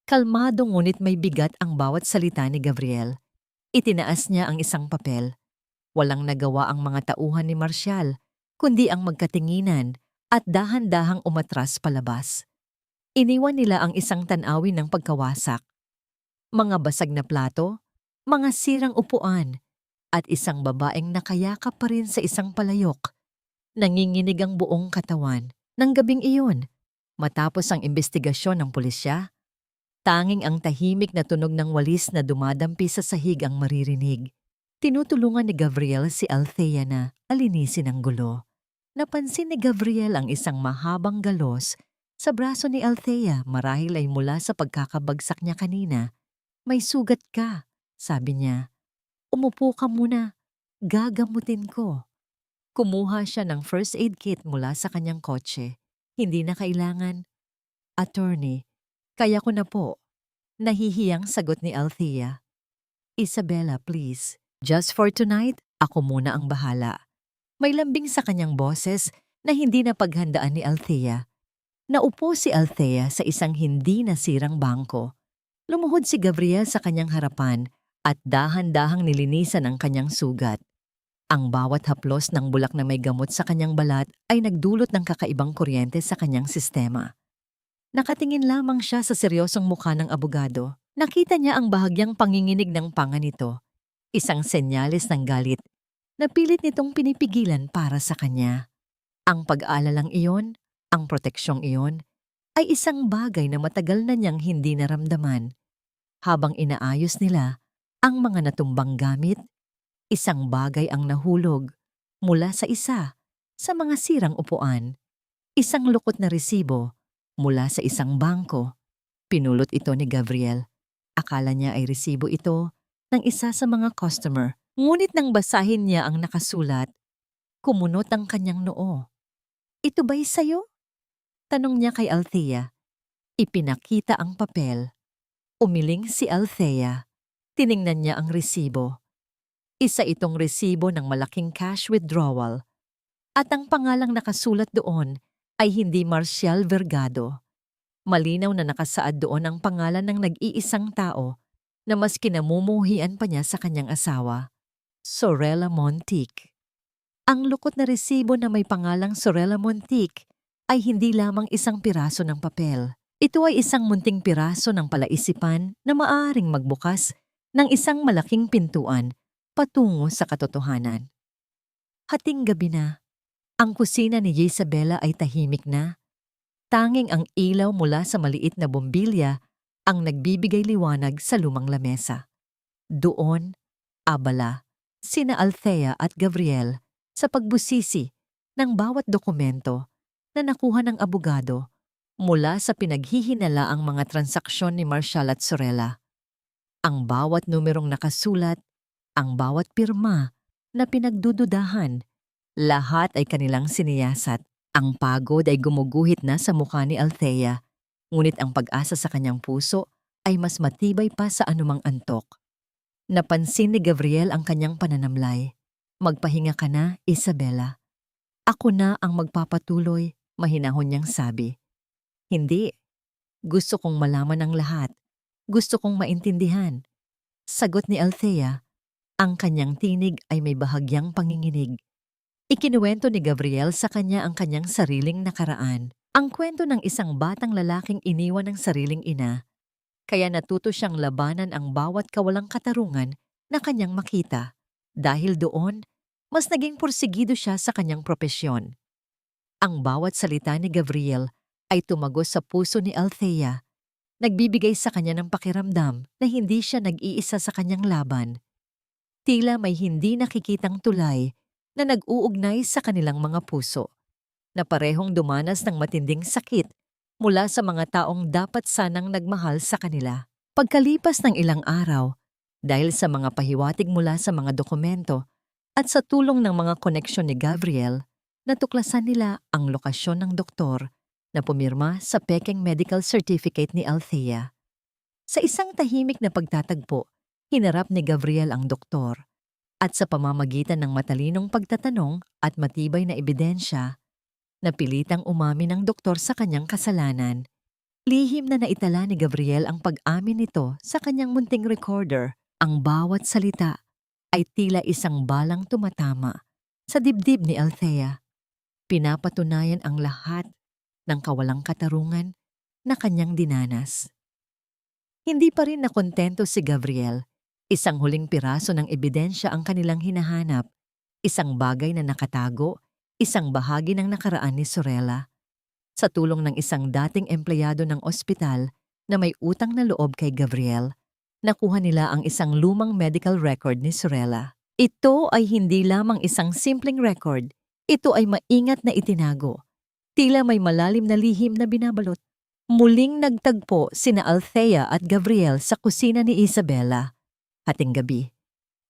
Kalmado ngunit may bigat ang bawat salita ni Gabriel. Itinaas niya ang isang papel. Walang nagawa ang mga tauhan ni Marshall kundi ang magkatinginan at dahan-dahang umatras palabas. Iniwan nila ang isang tanawin ng pagkawasak, mga basag na plato, mga sirang upuan, at isang babaeng nakayakap pa rin sa isang palayok. Nanginginig ang buong katawan ng gabing iyon. Matapos ang imbestigasyon ng pulisya, tanging ang tahimik na tunog ng walis na dumadampi sa sahig ang maririnig. Tinutulungan ni Gabriel si Althea na alinisin ang gulo. Napansin ni Gabriel ang isang mahabang galos sa braso ni Althea, marahil ay mula sa pagkakabagsak niya kanina. "May sugat ka," sabi niya. "Umupo ka muna. Gagamutin ko." Kumuha siya ng first aid kit mula sa kanyang kotse. "Hindi na kailangan, attorney. Kaya ko na po." Nahihiyang sagot ni Althea. "Isabella, please. Just for tonight, ako muna ang bahala." May lambing sa kanyang boses na hindi napaghandaan ni Althea. Naupo si Althea sa isang hindi nasirang bangko. Lumuhod si Gabriel sa kanyang harapan at dahan-dahang nilinisan ang kanyang sugat. Ang bawat haplos ng bulak na may gamot sa kanyang balat ay nagdulot ng kakaibang kuryente sa kanyang sistema. Nakatingin lamang siya sa seryosong mukha ng abogado. Nakita niya ang bahagyang panginginig ng panga nito, isang senyales ng galit na pilit nitong pinipigilan para sa kanya. Ang pag-aalalang iyon, ang proteksyong iyon, ay isang bagay na matagal na niyang hindi naramdaman. Habang inaayos nila ang mga natumbang gamit, isang bagay ang nahulog mula sa isa sa mga sirang upuan. Isang lukot na resibo mula sa isang bangko. Pinulot ito ni Gabriel. Akala niya ay resibo ito ng isa sa mga customer. Ngunit nang basahin niya ang nakasulat, kumunot ang kanyang noo. "Ito ba'y sayo?" tanong niya kay Althea. Ipinakita ang papel. Umiling si Althea. Tiningnan niya ang resibo. Isa itong resibo ng malaking cash withdrawal. At ang pangalang nakasulat doon ay hindi Marcial Vergado. Malinaw na nakasaad doon ang pangalan ng nag-iisang tao na mas kinamumuhian pa niya sa kanyang asawa, Sorella Montique. Ang lukot na resibo na may pangalang Sorella Montique ay hindi lamang isang piraso ng papel. Ito ay isang munting piraso ng palaisipan na maaaring magbukas ng isang malaking pintuan patungo sa katotohanan. Hating gabi na. Ang kusina ni Isabella ay tahimik na. Tanging ang ilaw mula sa maliit na bombilya ang nagbibigay liwanag sa lumang lamesa. Doon, abala, sina Althea at Gabriel sa pagbusisi ng bawat dokumento na nakuha ng abogado mula sa pinaghihinalaang mga transaksyon ni Marcial at Sorella. Ang bawat numerong nakasulat, ang bawat pirma na pinagdududahan, lahat ay kanilang siniyasat. Ang pagod ay gumuguhit na sa mukha ni Althea, ngunit ang pag-asa sa kanyang puso ay mas matibay pa sa anumang antok. Napansin ni Gabriel ang kanyang pananamlay. "Magpahinga ka na, Isabella. Ako na ang magpapatuloy," mahinahon niyang sabi. "Hindi. Gusto kong malaman ang lahat. Gusto kong maintindihan." Sagot ni Althea. Ang kanyang tinig ay may bahagyang panginginig. Ikinuwento ni Gabriel sa kanya ang kanyang sariling nakaraan. Ang kwento ng isang batang lalaking iniwan ng sariling ina, kaya natuto siyang labanan ang bawat kawalang katarungan na kanyang makita. Dahil doon, mas naging porsigido siya sa kanyang propesyon. Ang bawat salita ni Gabriel ay tumagos sa puso ni Althea, nagbibigay sa kanya ng pakiramdam na hindi siya nag-iisa sa kanyang laban. Tila may hindi nakikitang tulay na nag-uugnay sa kanilang mga puso, na parehong dumanas ng matinding sakit mula sa mga taong dapat sanang nagmahal sa kanila. Pagkalipas ng ilang araw, dahil sa mga pahiwatig mula sa mga dokumento at sa tulong ng mga koneksyon ni Gabriel, natuklasan nila ang lokasyon ng doktor na pumirma sa pekeng medical certificate ni Althea. Sa isang tahimik na pagtatagpo, hinarap ni Gabriel ang doktor. At sa pamamagitan ng matalinong pagtatanong at matibay na ebidensya, napilitang umamin ng doktor sa kanyang kasalanan. Lihim na naitala ni Gabriel ang pag-amin nito sa kanyang munting recorder. Ang bawat salita ay tila isang balang tumatama sa dibdib ni Althea. pinapatunayan ang lahat ng kawalang katarungan na kanyang dinanas. Hindi pa rin nakontento si Gabriel. Isang huling piraso ng ebidensya ang kanilang hinahanap, isang bagay na nakatago, isang bahagi ng nakaraan ni Sorella. Sa tulong ng isang dating empleyado ng ospital na may utang na loob kay Gabriel, nakuha nila ang isang lumang medical record ni Sorella. Ito ay hindi lamang isang simpleng record, ito ay maingat na itinago. Tila may malalim na lihim na binabalot. Muling nagtagpo sina Althea at Gabriel sa kusina ni Isabela. Hating gabi,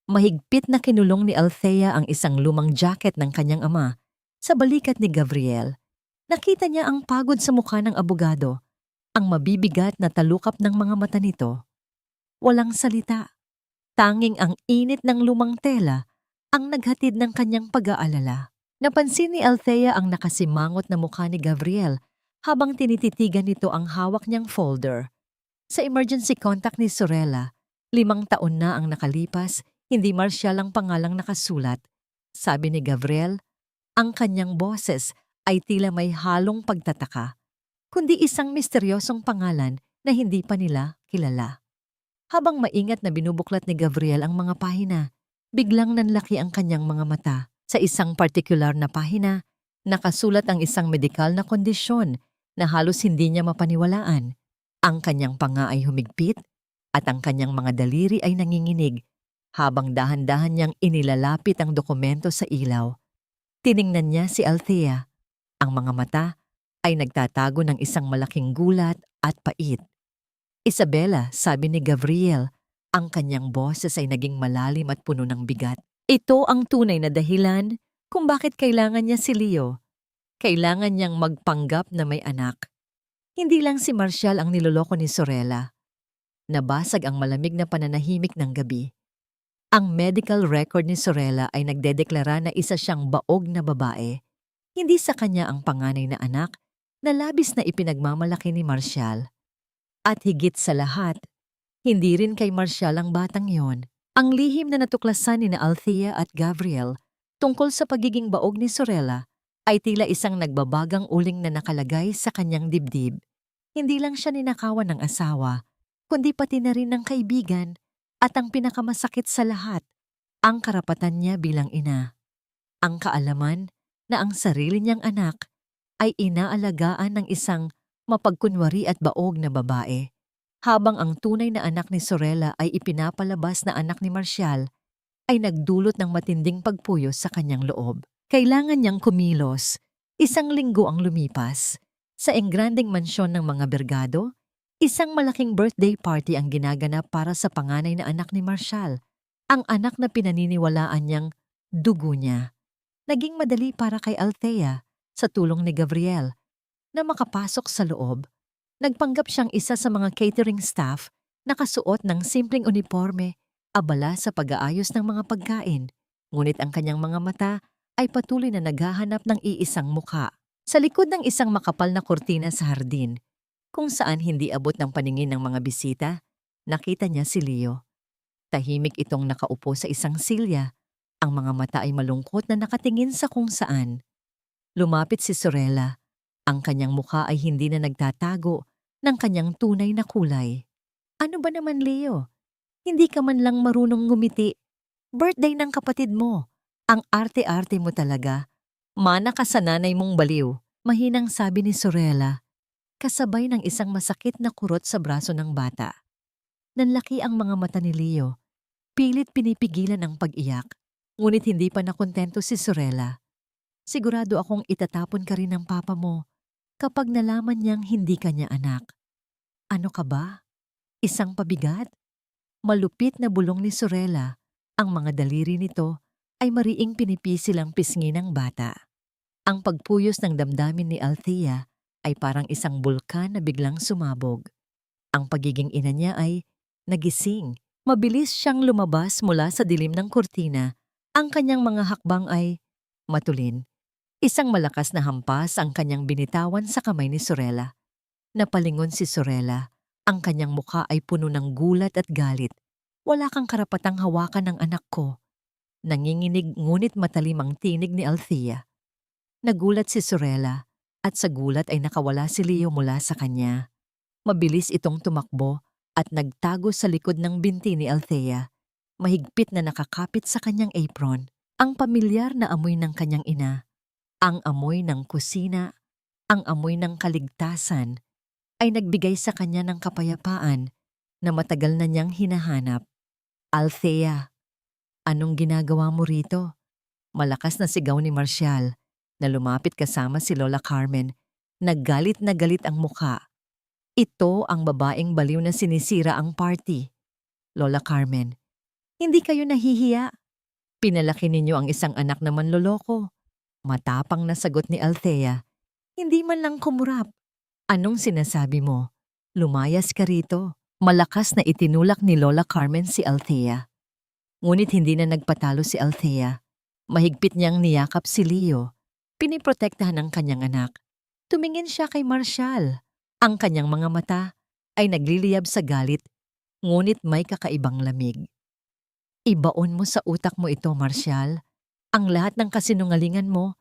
mahigpit na kinulong ni Althea ang isang lumang jacket ng kanyang ama sa balikat ni Gabriel. Nakita niya ang pagod sa mukha ng abogado, ang mabibigat na talukap ng mga mata nito. Walang salita. Tanging ang init ng lumang tela ang naghatid ng kanyang pag-aalala. Napansin ni Althea ang nakasimangot na mukha ni Gabriel habang tinititigan nito ang hawak niyang folder. Sa emergency contact ni Sorella, 5 taon na ang nakalipas, hindi Marcial ang pangalang nakasulat. Sabi ni Gabriel, ang kanyang boses ay tila may halong pagtataka, kundi isang misteryosong pangalan na hindi pa nila kilala. Habang maingat na binubuklat ni Gabriel ang mga pahina, biglang nanlaki ang kanyang mga mata. Sa isang partikular na pahina, nakasulat ang isang medikal na kondisyon na halos hindi niya mapaniwalaan. Ang kanyang panga ay humigpit at ang kanyang mga daliri ay nanginginig habang dahan-dahan niyang inilalapit ang dokumento sa ilaw. Tiningnan niya si Althea. Ang mga mata ay nagtatago ng isang malaking gulat at pait. Isabela, sabi ni Gabriel, ang kanyang boses ay naging malalim at puno ng bigat. Ito ang tunay na dahilan kung bakit kailangan niya si Leo. Kailangan niyang magpanggap na may anak. Hindi lang si Marcial ang niloloko ni Sorella. Nabasag ang malamig na pananahimik ng gabi. Ang medical record ni Sorella ay nagdedeklara na isa siyang baog na babae. Hindi sa kanya ang panganay na anak na labis na ipinagmamalaki ni Marcial. At higit sa lahat, hindi rin kay Marcial ang batang yon. Ang lihim na natuklasan ni Althea at Gabriel tungkol sa pagiging baog ni Sorella ay tila isang nagbabagang uling na nakalagay sa kanyang dibdib. Hindi lang siya ninakawan ng asawa, kundi pati na rin ng kaibigan at ang pinakamasakit sa lahat, ang karapatan niya bilang ina. Ang kaalaman na ang sarili niyang anak ay inaalagaan ng isang mapagkunwari at baog na babae. Habang ang tunay na anak ni Sorella ay ipinapalabas na anak ni Marcial, ay nagdulot ng matinding pagpuyos sa kanyang loob. Kailangan niyang kumilos. 1 linggo ang lumipas. Sa engrandeng mansyon ng mga Bergado, isang malaking birthday party ang ginaganap para sa panganay na anak ni Marcial, ang anak na pinaniniwalaan niyang dugo niya. Naging madali para kay Althea, sa tulong ni Gabriel, na makapasok sa loob. Nagpanggap siyang isa sa mga catering staff na kasuot ng simpleng uniforme, abala sa pag-aayos ng mga pagkain, ngunit ang kanyang mga mata ay patuloy na naghahanap ng iisang mukha. Sa likod ng isang makapal na kurtina sa hardin, kung saan hindi abot ng paningin ng mga bisita, nakita niya si Leo. Tahimik itong nakaupo sa isang silya, ang mga mata ay malungkot na nakatingin sa kung saan. Lumapit si Sorella. Ang kanyang mukha ay hindi na nagtatago ng kanyang tunay na kulay. Ano ba naman, Leo? Hindi ka man lang marunong ngumiti. Birthday ng kapatid mo. Ang arte-arte mo talaga. Mana ka sa nanay mong baliw. Mahinang sabi ni Sorella, kasabay ng isang masakit na kurot sa braso ng bata. Nanlaki ang mga mata ni Leo. Pilit pinipigilan ang pag-iyak. Ngunit hindi pa nakontento si Sorella. Sigurado akong itatapon ka rin ng papa mo kapag nalaman niyang hindi ka niya anak. Ano ka ba? Isang pabigat? Malupit na bulong ni Sorella. Ang mga daliri nito ay mariing pinipisil ang pisngi ng bata. Ang pagpuyos ng damdamin ni Althea ay parang isang bulkan na biglang sumabog. Ang pagiging ina niya ay nagising. Mabilis siyang lumabas mula sa dilim ng kurtina. Ang kanyang mga hakbang ay matulin. Isang malakas na hampas ang kanyang binitawan sa kamay ni Sorella. Napalingon si Sorella. Ang kanyang mukha ay puno ng gulat at galit. Wala kang karapatang hawakan ng anak ko. Nanginginig ngunit matalim ang tinig ni Althea. Nagulat si Sorella at sa gulat ay nakawala si Leo mula sa kanya. Mabilis itong tumakbo at nagtago sa likod ng binti ni Althea. Mahigpit na nakakapit sa kanyang apron, ang pamilyar na amoy ng kanyang ina, ang amoy ng kusina, ang amoy ng kaligtasan, ay nagbigay sa kanya ng kapayapaan na matagal na niyang hinahanap. Althea, anong ginagawa mo rito? Malakas na sigaw ni Marcial na lumapit kasama si Lola Carmen. Naggalit na galit ang muka. Ito ang babaeng baliw na sinisira ang party. Lola Carmen, hindi kayo nahihiya. Pinalaki ninyo ang isang anak na manloloko. Matapang na sagot ni Althea. Hindi man lang kumurap. Anong sinasabi mo? Lumayas ka rito. Malakas na itinulak ni Lola Carmen si Althea. Ngunit hindi na nagpatalo si Althea. Mahigpit niyang niyakap si Leo. Piniprotektahan ang kanyang anak. Tumingin siya kay Marcial. Ang kanyang mga mata ay nagliliyab sa galit, ngunit may kakaibang lamig. Ibaon mo sa utak mo ito, Marcial. Ang lahat ng kasinungalingan mo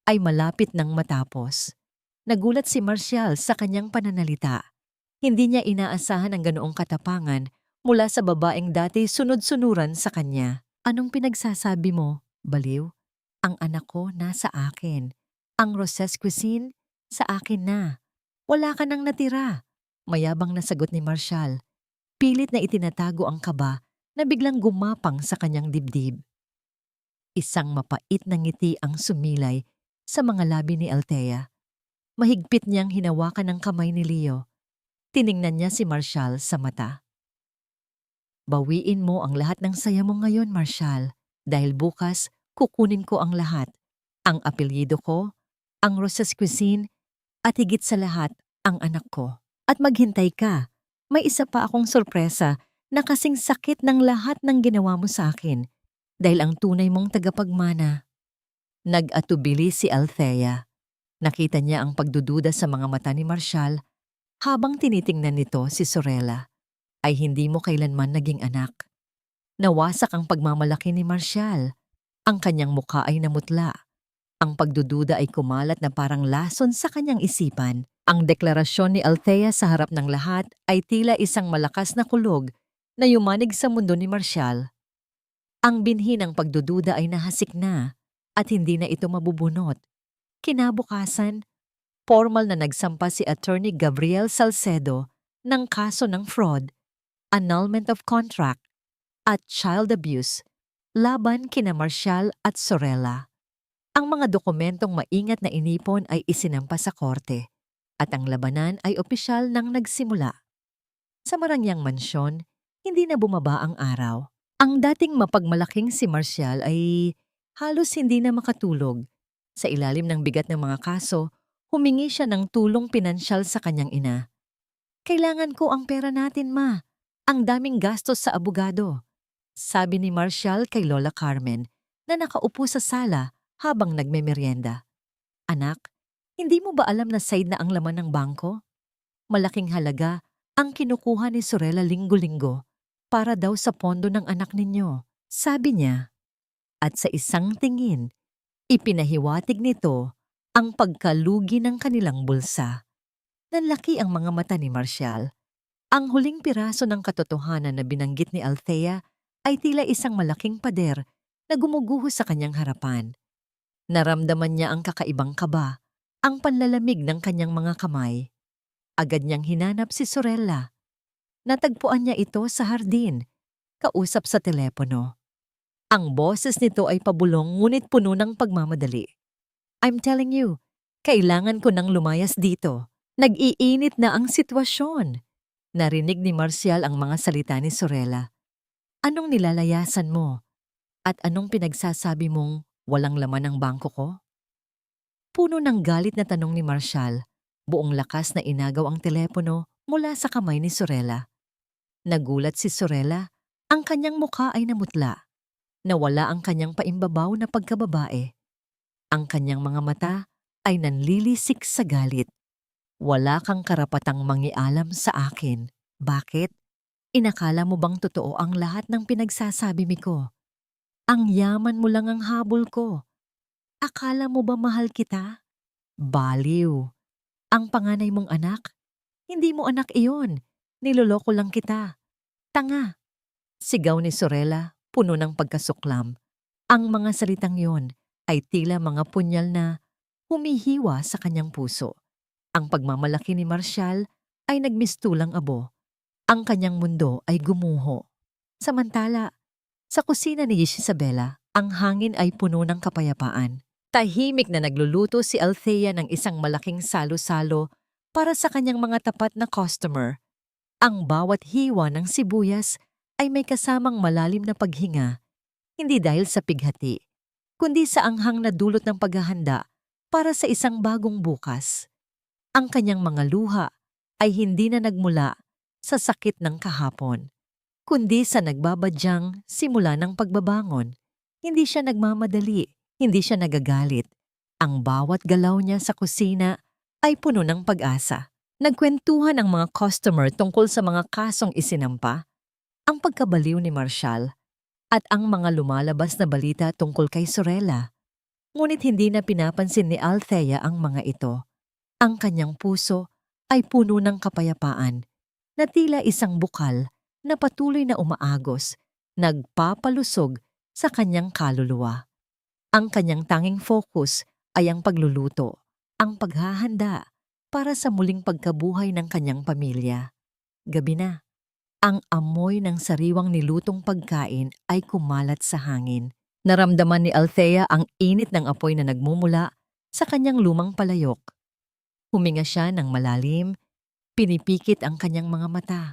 ay malapit nang matapos. Nagulat si Marcial sa kanyang pananalita. Hindi niya inaasahan ang ganoong katapangan mula sa babaeng dati sunod-sunuran sa kanya. Anong pinagsasabi mo, baliw? Ang anak ko nasa akin. Ang Roses Cuisine, sa akin na. Wala ka nang natira. Mayabang na sagot ni Marcial. Pilit na itinatago ang kaba na biglang gumapang sa kanyang dibdib. Isang mapait na ngiti ang sumilay sa mga labi ni Althea. Mahigpit niyang hinawakan ang kamay ni Leo. Tiningnan niya si Marcial sa mata. Bawiin mo ang lahat ng saya mo ngayon, Marcial, dahil bukas kukunin ko ang lahat. Ang apelyido ko, ang Roses Cuisine, at higit sa lahat, ang anak ko. At maghintay ka. May isa pa akong sorpresa na kasing sakit ng lahat ng ginawa mo sa akin dahil ang tunay mong tagapagmana. Nag-atubili si Althea. Nakita niya ang pagdududa sa mga mata ni Marcial habang tinitingnan nito si Sorella. Ay hindi mo kailanman naging anak. Nawasak ang pagmamalaki ni Marcial. Ang kanyang mukha ay namutla. Ang pagdududa ay kumalat na parang lason sa kanyang isipan. Ang deklarasyon ni Althea sa harap ng lahat ay tila isang malakas na kulog na yumanig sa mundo ni Marcial. Ang binhi ng pagdududa ay nahasik na at hindi na ito mabubunot. Kinabukasan, formal na nagsampa si Attorney Gabriel Salcedo ng kaso ng fraud, annulment of contract, at child abuse laban kina Marcial at Sorella. Ang mga dokumentong maingat na inipon ay isinampa sa korte at ang labanan ay opisyal nang nagsimula. Sa marangyang mansyon, hindi na bumaba ang araw. Ang dating mapagmalaking si Marcial ay halos hindi na makatulog. Sa ilalim ng bigat ng mga kaso, humingi siya ng tulong pinansyal sa kanyang ina. Kailangan ko ang pera natin, ma. Ang daming gastos sa abogado. Sabi ni Marcial kay Lola Carmen na nakaupo sa sala habang nagmemeryenda. Anak, hindi mo ba alam na side na ang laman ng bangko? Malaking halaga ang kinukuha ni Sorella linggo-linggo para daw sa pondo ng anak ninyo, sabi niya. At sa isang tingin, ipinahiwatig nito ang pagkalugi ng kanilang bulsa. Nanlaki ang mga mata ni Marcial. Ang huling piraso ng katotohanan na binanggit ni Althea ay tila isang malaking pader na gumuguho sa kanyang harapan. Naramdaman niya ang kakaibang kaba, ang panlalamig ng kanyang mga kamay. Agad niyang hinanap si Sorella. Natagpuan niya ito sa hardin, kausap sa telepono. Ang boses nito ay pabulong ngunit puno ng pagmamadali. I'm telling you, kailangan ko nang lumayas dito. Nag-iinit na ang sitwasyon. Narinig ni Marcial ang mga salita ni Sorella. Anong nilalayasan mo? At anong pinagsasabi mong walang laman ang bangko ko? Puno ng galit na tanong ni Marcial. Buong lakas na inagaw ang telepono mula sa kamay ni Sorella. Nagulat si Sorella. Ang kanyang mukha ay namutla. Nawala ang kanyang paimbabaw na pagkababae. Ang kanyang mga mata ay nanlilisik sa galit. Wala kang karapatang mangialam sa akin. Bakit? Inakala mo bang totoo ang lahat ng pinagsasabi mo ko? Ang yaman mo lang ang habol ko. Akala mo ba mahal kita? Baliw. Ang panganay mong anak? Hindi mo anak iyon. Niloloko lang kita. Tanga. Sigaw ni Sorella, puno ng pagkasuklam. Ang mga salitang yon ay tila mga punyal na humihiwa sa kanyang puso. Ang pagmamalaki ni Marshall ay nagmistulang abo. Ang kanyang mundo ay gumuho. Samantala, sa kusina ni Isabela, ang hangin ay puno ng kapayapaan. Tahimik na nagluluto si Althea ng isang malaking salo-salo para sa kanyang mga tapat na customer. Ang bawat hiwa ng sibuyas ay may kasamang malalim na paghinga, hindi dahil sa pighati, kundi sa anghang na dulot ng paghahanda para sa isang bagong bukas. Ang kanyang mga luha ay hindi na nagmula sa sakit ng kahapon, kundi sa nagbabadyang simula ng pagbabangon. Hindi siya nagmamadali, hindi siya nagagalit. Ang bawat galaw niya sa kusina ay puno ng pag-asa. Nagkwentuhan ang mga customer tungkol sa mga kasong isinampa, ang pagkabaliw ni Marshall, at ang mga lumalabas na balita tungkol kay Sorella. Ngunit hindi na pinapansin ni Althea ang mga ito. Ang kanyang puso ay puno ng kapayapaan, na tila isang bukal na patuloy na umaagos, nagpapalusog sa kanyang kaluluwa. Ang kanyang tanging focus ay ang pagluluto, ang paghahanda para sa muling pagkabuhay ng kanyang pamilya. Gabi na. Ang amoy ng sariwang nilutong pagkain ay kumalat sa hangin. Naramdaman ni Althea ang init ng apoy na nagmumula sa kanyang lumang palayok. Huminga siya ng malalim, pinipikit ang kanyang mga mata,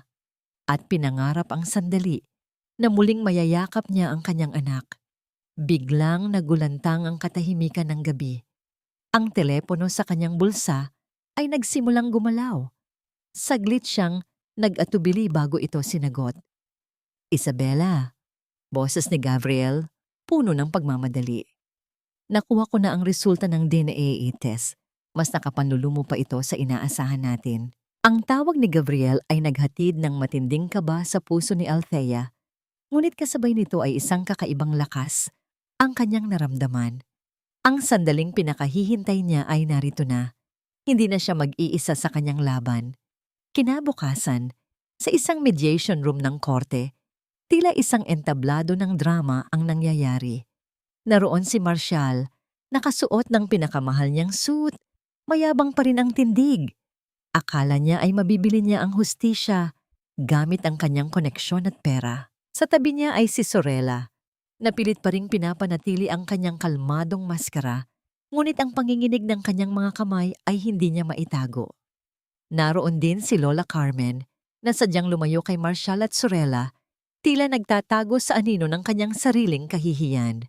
at pinangarap ang sandali na muling mayayakap niya ang kanyang anak. Biglang nagulantang ang katahimikan ng gabi. Ang telepono sa kanyang bulsa ay nagsimulang gumalaw. Saglit siyang nag-atubili bago ito sinagot. Isabela, boses ni Gabriel, puno ng pagmamadali. Nakuha ko na ang resulta ng DNA test. Mas nakapanlulumo pa ito sa inaasahan natin. Ang tawag ni Gabriel ay naghatid ng matinding kaba sa puso ni Althea, ngunit kasabay nito ay isang kakaibang lakas ang kanyang naramdaman. Ang sandaling pinakahihintay niya ay narito na. Hindi na siya mag-iisa sa kanyang laban. Kinabukasan, sa isang mediation room ng korte, tila isang entablado ng drama ang nangyayari. Naroon si Marshall, nakasuot ng pinakamahal niyang suit, mayabang pa rin ang tindig. Akala niya ay mabibili niya ang hustisya gamit ang kanyang koneksyon at pera. Sa tabi niya ay si Sorella, na pilit pa ring pinapanatili ang kanyang kalmadong maskara, ngunit ang panginginig ng kanyang mga kamay ay hindi niya maitago. Naroon din si Lola Carmen, na sadyang lumayo kay Marshall at Sorella, tila nagtatago sa anino ng kanyang sariling kahihiyan.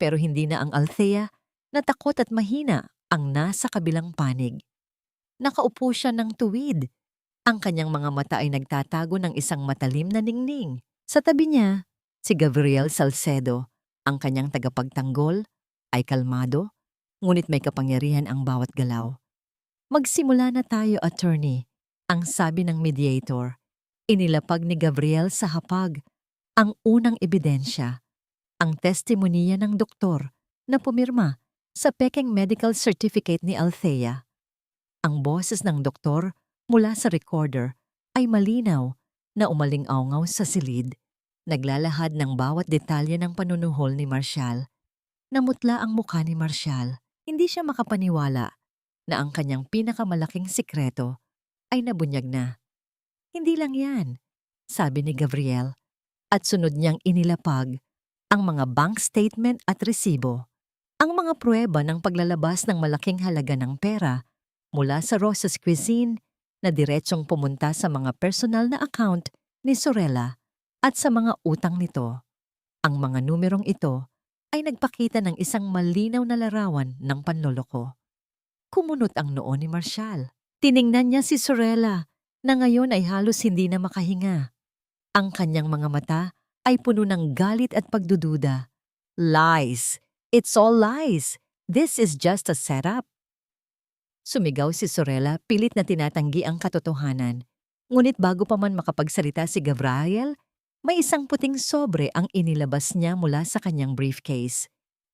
Pero hindi na ang Althea na takot at mahina ang nasa kabilang panig. Nakaupo siya ng tuwid. Ang kanyang mga mata ay nagtatago ng isang matalim na ningning. Sa tabi niya, si Gabriel Salcedo, ang kanyang tagapagtanggol, ay kalmado, ngunit may kapangyarihan ang bawat galaw. Magsimula na tayo, attorney, ang sabi ng mediator. Inilapag ni Gabriel sa hapag ang unang ebidensya, ang testimonya ng doktor na pumirma sa pekeng medical certificate ni Althea. Ang boses ng doktor mula sa recorder ay malinaw na umaling-awngaw sa silid, naglalahad ng bawat detalye ng panunuhol ni Marshall. Namutla ang mukha ni Marshall. Hindi siya makapaniwala na ang kanyang pinakamalaking sikreto ay nabunyag na. Hindi lang yan, sabi ni Gabriel, at sunod niyang inilapag ang mga bank statement at resibo, ang mga pruweba ng paglalabas ng malaking halaga ng pera mula sa Rosa's Cuisine na diretsong pumunta sa mga personal na account ni Sorella at sa mga utang nito. Ang mga numerong ito ay nagpakita ng isang malinaw na larawan ng panloloko. Kumunot ang noo ni Marshall. Tiningnan niya si Sorella na ngayon ay halos hindi na makahinga. Ang kanyang mga mata ay puno ng galit at pagdududa. Lies! It's all lies! This is just a setup. Sumigaw si Sorella, pilit na tinatanggi ang katotohanan. Ngunit bago pa man makapagsalita si Gabriel, may isang puting sobre ang inilabas niya mula sa kanyang briefcase.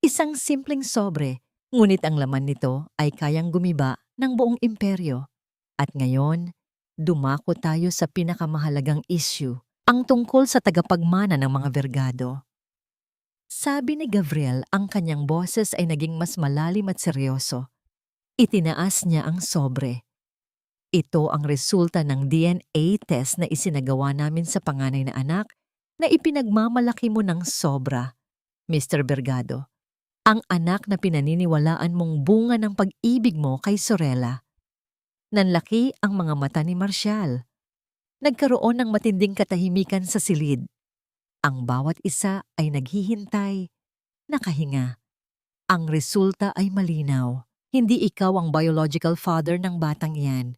Isang simpleng sobre, ngunit ang laman nito ay kayang gumiba ng buong imperyo. At ngayon, dumako tayo sa pinakamahalagang issue, ang tungkol sa tagapagmana ng mga Vergado. Sabi ni Gabriel, ang kanyang boses ay naging mas malalim at seryoso. Itinaas niya ang sobre. Ito ang resulta ng DNA test na isinagawa namin sa panganay na anak na ipinagmamalaki mo ng sobra, Mr. Vergado. Ang anak na pinaniniwalaan mong bunga ng pag-ibig mo kay Sorella. Nanlaki ang mga mata ni Marcial. Nagkaroon ng matinding katahimikan sa silid. Ang bawat isa ay naghihintay, nakahinga. Ang resulta ay malinaw. Hindi ikaw ang biological father ng batang iyan.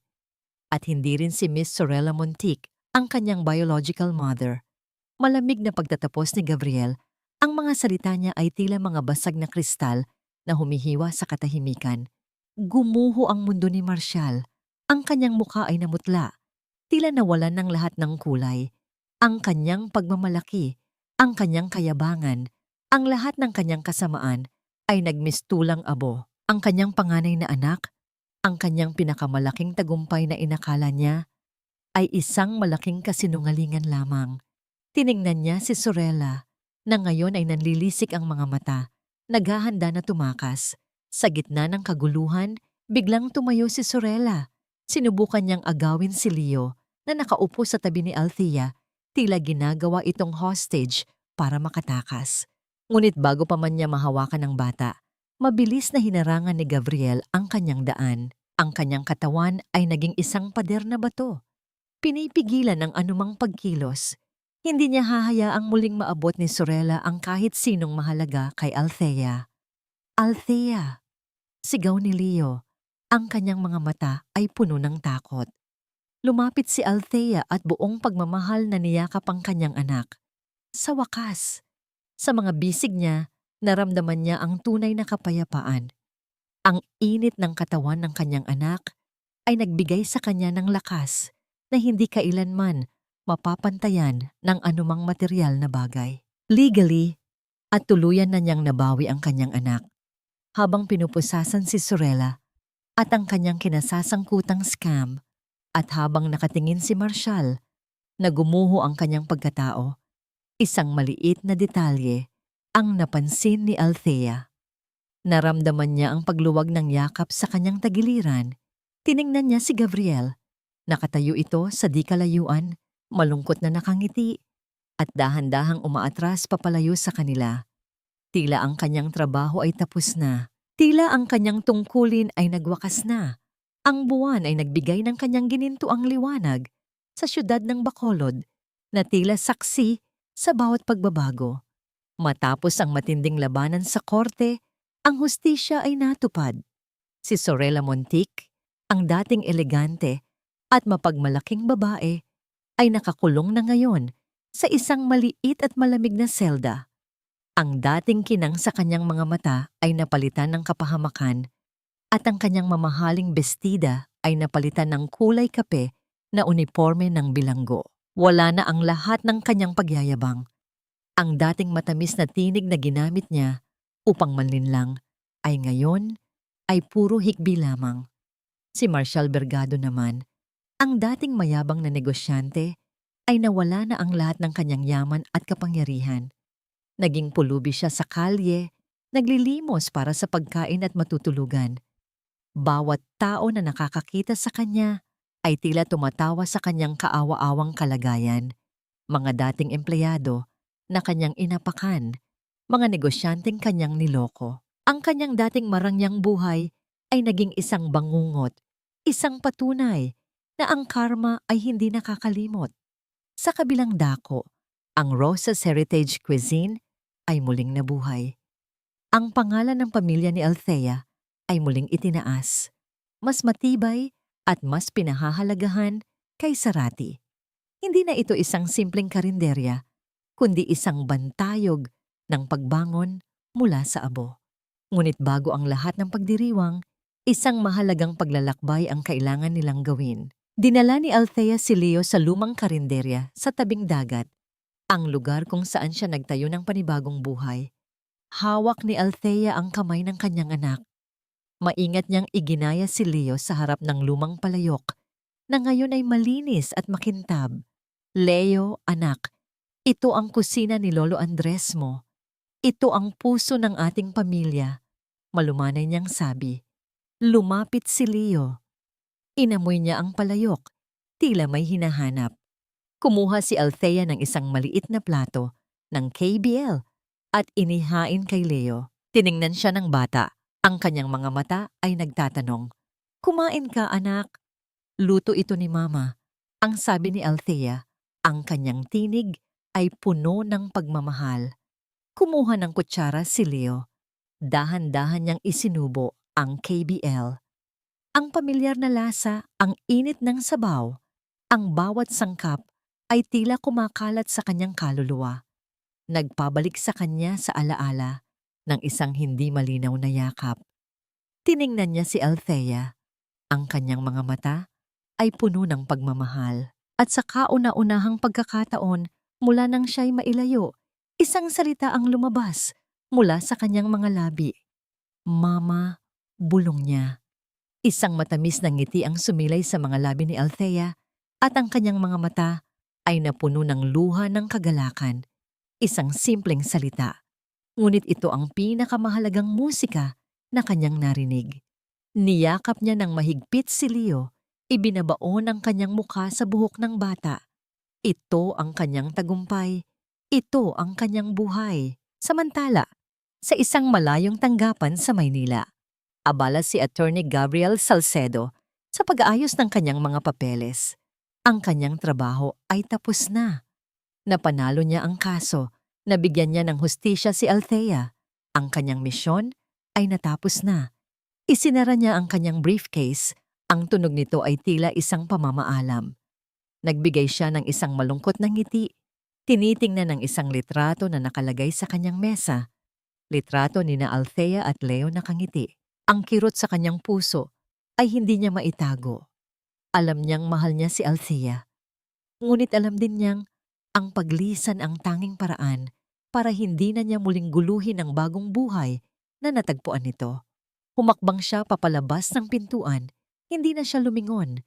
At hindi rin si Miss Sorella Montic ang kanyang biological mother. Malamig na pagtatapos ni Gabriel, ang mga salita niya ay tila mga basag na kristal na humihiwa sa katahimikan. Gumuho ang mundo ni Marcial. Ang kanyang mukha ay namutla. Tila nawalan ng lahat ng kulay. Ang kanyang pagmamalaki, ang kanyang kayabangan, ang lahat ng kanyang kasamaan ay nagmistulang abo. Ang kanyang panganay na anak, ang kanyang pinakamalaking tagumpay na inakala niya, ay isang malaking kasinungalingan lamang. Tiningnan niya si Sorella, na ngayon ay nanlilisik ang mga mata, naghahanda na tumakas. Sa gitna ng kaguluhan, biglang tumayo si Sorella. Sinubukan niyang agawin si Leo, na nakaupo sa tabi ni Althea, tila ginagawa itong hostage para makatakas. Ngunit bago pa man niya mahawakan ng bata, mabilis na hinarangan ni Gabriel ang kanyang daan. Ang kanyang katawan ay naging isang pader na bato. Pinipigilan ng anumang pagkilos. Hindi niya hahayaang muling maabot ni Sorella ang kahit sinong mahalaga kay Althea. Althea! Sigaw ni Leo. Ang kanyang mga mata ay puno ng takot. Lumapit si Althea at buong pagmamahal na niyakap ang kanyang anak. Sa wakas, sa mga bisig niya, naramdaman niya ang tunay na kapayapaan. Ang init ng katawan ng kanyang anak ay nagbigay sa kanya ng lakas na hindi kailanman mapapantayan ng anumang material na bagay. Legally, at tuluyan na niyang nabawi ang kanyang anak habang pinupusasan si Sorella at ang kanyang kinasasangkutang scam. At habang nakatingin si Marcial, na gumuho ang kanyang pagkatao, isang maliit na detalye ang napansin ni Althea. Naramdaman niya ang pagluwag ng yakap sa kanyang tagiliran. Tiningnan niya si Gabriel. Nakatayo ito sa di kalayuan, malungkot na nakangiti, at dahan-dahang umaatras papalayo sa kanila. Tila ang kanyang trabaho ay tapos na. Tila ang kanyang tungkulin ay nagwakas na. Ang buwan ay nagbigay ng kanyang ginintuang liwanag sa siyudad ng Bacolod na tila saksi sa bawat pagbabago. Matapos ang matinding labanan sa korte, ang hustisya ay natupad. Si Sorella Montic, ang dating elegante at mapagmalaking babae, ay nakakulong na ngayon sa isang maliit at malamig na selda. Ang dating kinang sa kanyang mga mata ay napalitan ng kapahamakan at ang kanyang mamahaling bestida ay napalitan ng kulay kape na uniforme ng bilanggo. Wala na ang lahat ng kanyang pagyayabang. Ang dating matamis na tinig na ginamit niya upang manlinlang ay ngayon ay puro hikbi lamang. Si Marcial Vergado naman, ang dating mayabang na negosyante, ay nawala na ang lahat ng kanyang yaman at kapangyarihan. Naging pulubi siya sa kalye, naglilimos para sa pagkain at matutulugan. Bawat tao na nakakakita sa kanya ay tila tumatawa sa kanyang kaawa-awang kalagayan. Mga dating empleyado na kanyang inapakan, mga negosyanteng kanyang niloko. Ang kanyang dating marangyang buhay ay naging isang bangungot, isang patunay na ang karma ay hindi nakakalimot. Sa kabilang dako, ang Rosa's Heritage Cuisine ay muling nabuhay. Ang pangalan ng pamilya ni Althea ay muling itinaas, mas matibay at mas pinahahalagahan kaysa Rati. Hindi na ito isang simpleng karinderya, kundi isang bantayog ng pagbangon mula sa abo. Ngunit bago ang lahat ng pagdiriwang, isang mahalagang paglalakbay ang kailangan nilang gawin. Dinala ni Althea si Leo sa lumang karinderya sa tabing dagat, ang lugar kung saan siya nagtayo ng panibagong buhay. Hawak ni Althea ang kamay ng kanyang anak. Maingat niyang iginaya si Leo sa harap ng lumang palayok na ngayon ay malinis at makintab. Leo, anak, ito ang kusina ni Lolo Andres mo. Ito ang puso ng ating pamilya. Malumanay niyang sabi. Lumapit si Leo. Inamoy niya ang palayok. Tila may hinahanap. Kumuha si Althea ng isang maliit na plato ng KBL at inihain kay Leo. Tiningnan siya ng bata. Ang kanyang mga mata ay nagtatanong, "Kumain ka, anak?" "Luto ito ni Mama," ang sabi ni Althea. Ang kanyang tinig ay puno ng pagmamahal. Kumuha ng kutsara si Leo. Dahan-dahan niyang isinubo ang KBL. Ang pamilyar na lasa, ang init ng sabaw, ang bawat sangkap ay tila kumakalat sa kanyang kaluluwa. Nagpabalik sa kanya sa alaala ng isang hindi malinaw na yakap. Tiningnan niya si Althea. Ang kanyang mga mata ay puno ng pagmamahal. At sa kauna-unahang pagkakataon, mula nang siya'y mailayo, isang salita ang lumabas mula sa kanyang mga labi. "Mama," bulong niya. Isang matamis na ngiti ang sumilay sa mga labi ni Althea at ang kanyang mga mata ay napuno ng luha ng kagalakan. Isang simpleng salita. Ngunit ito ang pinakamahalagang musika na kanyang narinig. Niyakap niya ng mahigpit si Leo. Ibinabaon ang kanyang mukha sa buhok ng bata. Ito ang kanyang tagumpay. Ito ang kanyang buhay. Samantala, sa isang malayong tanggapan sa Maynila, abala si Attorney Gabriel Salcedo sa pag-aayos ng kanyang mga papeles. Ang kanyang trabaho ay tapos na. Napanalo niya ang kaso. Nabigyan niya ng hustisya si Althea. Ang kanyang misyon ay natapos na. Isinara niya ang kanyang briefcase. Ang tunog nito ay tila isang pamamaalam. Nagbigay siya ng isang malungkot na ngiti. Tinitingnan ng isang litrato na nakalagay sa kanyang mesa. Litrato ni na Althea at Leo nakangiti. Ang kirot sa kanyang puso ay hindi niya maitago. Alam niyang mahal niya si Althea. Ngunit alam din niyang ang paglisan ang tanging paraan para hindi na niya muling guluhin ang bagong buhay na natagpuan nito. Humakbang siya papalabas ng pintuan. Hindi na siya lumingon.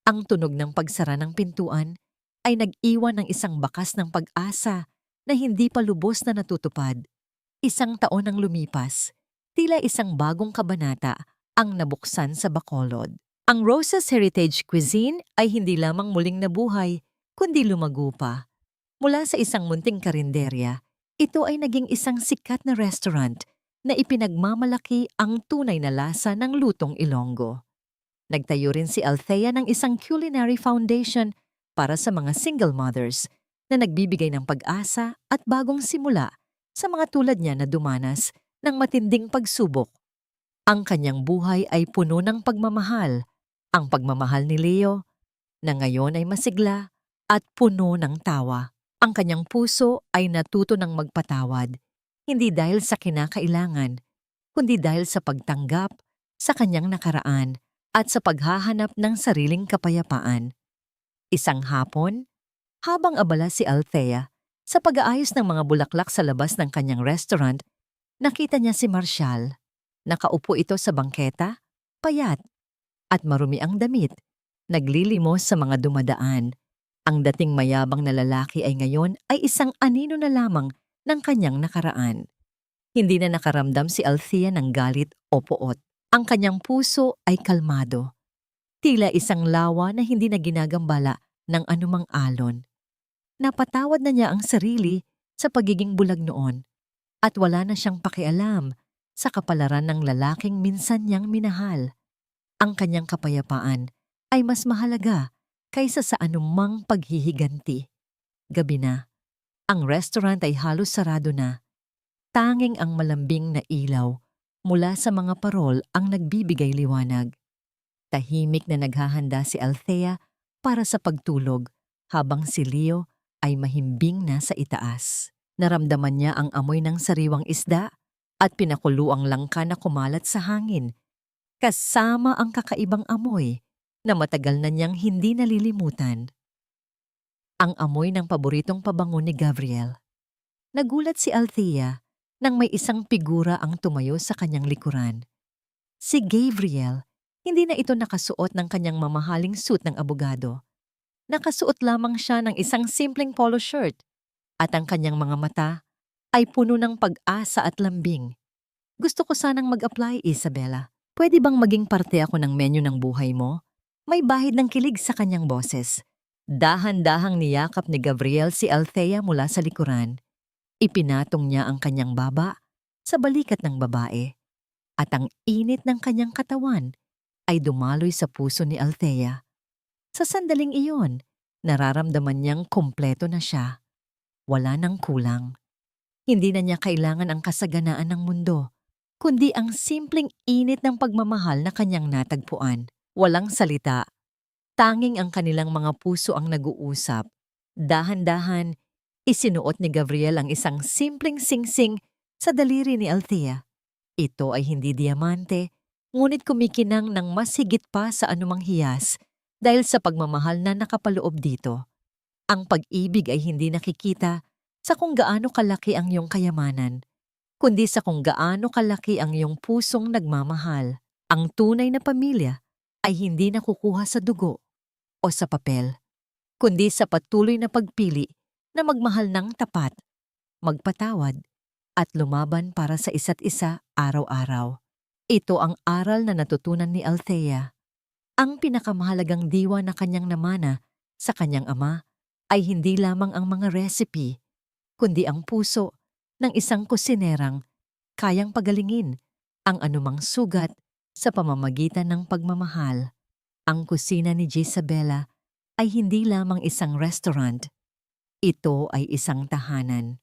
Ang tunog ng pagsara ng pintuan ay nag-iwan ng isang bakas ng pag-asa na hindi pa lubos na natutupad. Isang taon ang lumipas. Tila isang bagong kabanata ang nabuksan sa Bacolod. Ang Rosa's Heritage Cuisine ay hindi lamang muling nabuhay, kundi lumago pa. Mula sa isang munting karinderya, ito ay naging isang sikat na restaurant na ipinagmamalaki ang tunay na lasa ng lutong Ilonggo. Nagtayo rin si Althea ng isang culinary foundation para sa mga single mothers na nagbibigay ng pag-asa at bagong simula sa mga tulad niya na dumanas ng matinding pagsubok. Ang kanyang buhay ay puno ng pagmamahal, ang pagmamahal ni Leo, na ngayon ay masigla at puno ng tawa. Ang kanyang puso ay natuto ng magpatawad, hindi dahil sa kinakailangan, kundi dahil sa pagtanggap sa kanyang nakaraan at sa paghahanap ng sariling kapayapaan. Isang hapon, habang abala si Althea sa pag-aayos ng mga bulaklak sa labas ng kanyang restaurant, nakita niya si Marshall. Nakaupo ito sa bangketa, payat, at marumi ang damit. Naglilimos sa mga dumadaan. Ang dating mayabang na lalaki ay ngayon ay isang anino na lamang ng kanyang nakaraan. Hindi na nakaramdam si Althea ng galit o poot. Ang kanyang puso ay kalmado. Tila isang lawa na hindi na ginagambala ng anumang alon. Napatawad na niya ang sarili sa pagiging bulag noon at wala na siyang pakialam sa kapalaran ng lalaking minsan niyang minahal. Ang kanyang kapayapaan ay mas mahalaga kaysa sa anumang paghihiganti. Gabi na. Ang restaurant ay halos sarado na. Tanging ang malambing na ilaw mula sa mga parol ang nagbibigay liwanag. Tahimik na naghahanda si Althea para sa pagtulog habang si Leo ay mahimbing na sa itaas. Naramdaman niya ang amoy ng sariwang isda at pinakuluang langka na kumalat sa hangin, kasama ang kakaibang amoy na matagal na niyang hindi nalilimutan. Ang amoy ng paboritong pabango ni Gabriel. Nagulat si Althea nang may isang figura ang tumayo sa kanyang likuran. Si Gabriel, hindi na ito nakasuot ng kanyang mamahaling suit ng abogado. Nakasuot lamang siya ng isang simpleng polo shirt at ang kanyang mga mata ay puno ng pag-asa at lambing. Gusto ko sanang mag-apply, Isabella. Pwede bang maging parte ako ng menu ng buhay mo? May bahid ng kilig sa kanyang boses. Dahan-dahang niyakap ni Gabriel si Althea mula sa likuran. Ipinatong niya ang kanyang baba sa balikat ng babae at ang init ng kanyang katawan ay dumaloy sa puso ni Althea. Sa sandaling iyon, nararamdaman niyang kompleto na siya. Wala nang kulang. Hindi na niya kailangan ang kasaganaan ng mundo, kundi ang simpleng init ng pagmamahal na kanyang natagpuan. Walang salita. Tanging ang kanilang mga puso ang nag-uusap. Dahan-dahan, isinuot ni Gabriel ang isang simpleng singsing sa daliri ni Althea. Ito ay hindi diamante, ngunit kumikinang ng mas higit pa sa anumang hiyas dahil sa pagmamahal na nakapaloob dito. Ang pag-ibig ay hindi nakikita sa kung gaano kalaki ang iyong kayamanan, kundi sa kung gaano kalaki ang iyong pusong nagmamahal. Ang tunay na pamilya ay hindi nakukuha sa dugo o sa papel, kundi sa patuloy na pagpili na magmahal ng tapat, magpatawad, at lumaban para sa isa't isa araw-araw. Ito ang aral na natutunan ni Althea. Ang pinakamahalagang diwa na kanyang namana sa kanyang ama ay hindi lamang ang mga recipe, kundi ang puso ng isang kusinerang kayang pagalingin ang anumang sugat sa pamamagitan ng pagmamahal. Ang kusina ni Jezabela ay hindi lamang isang restaurant. Ito ay isang tahanan.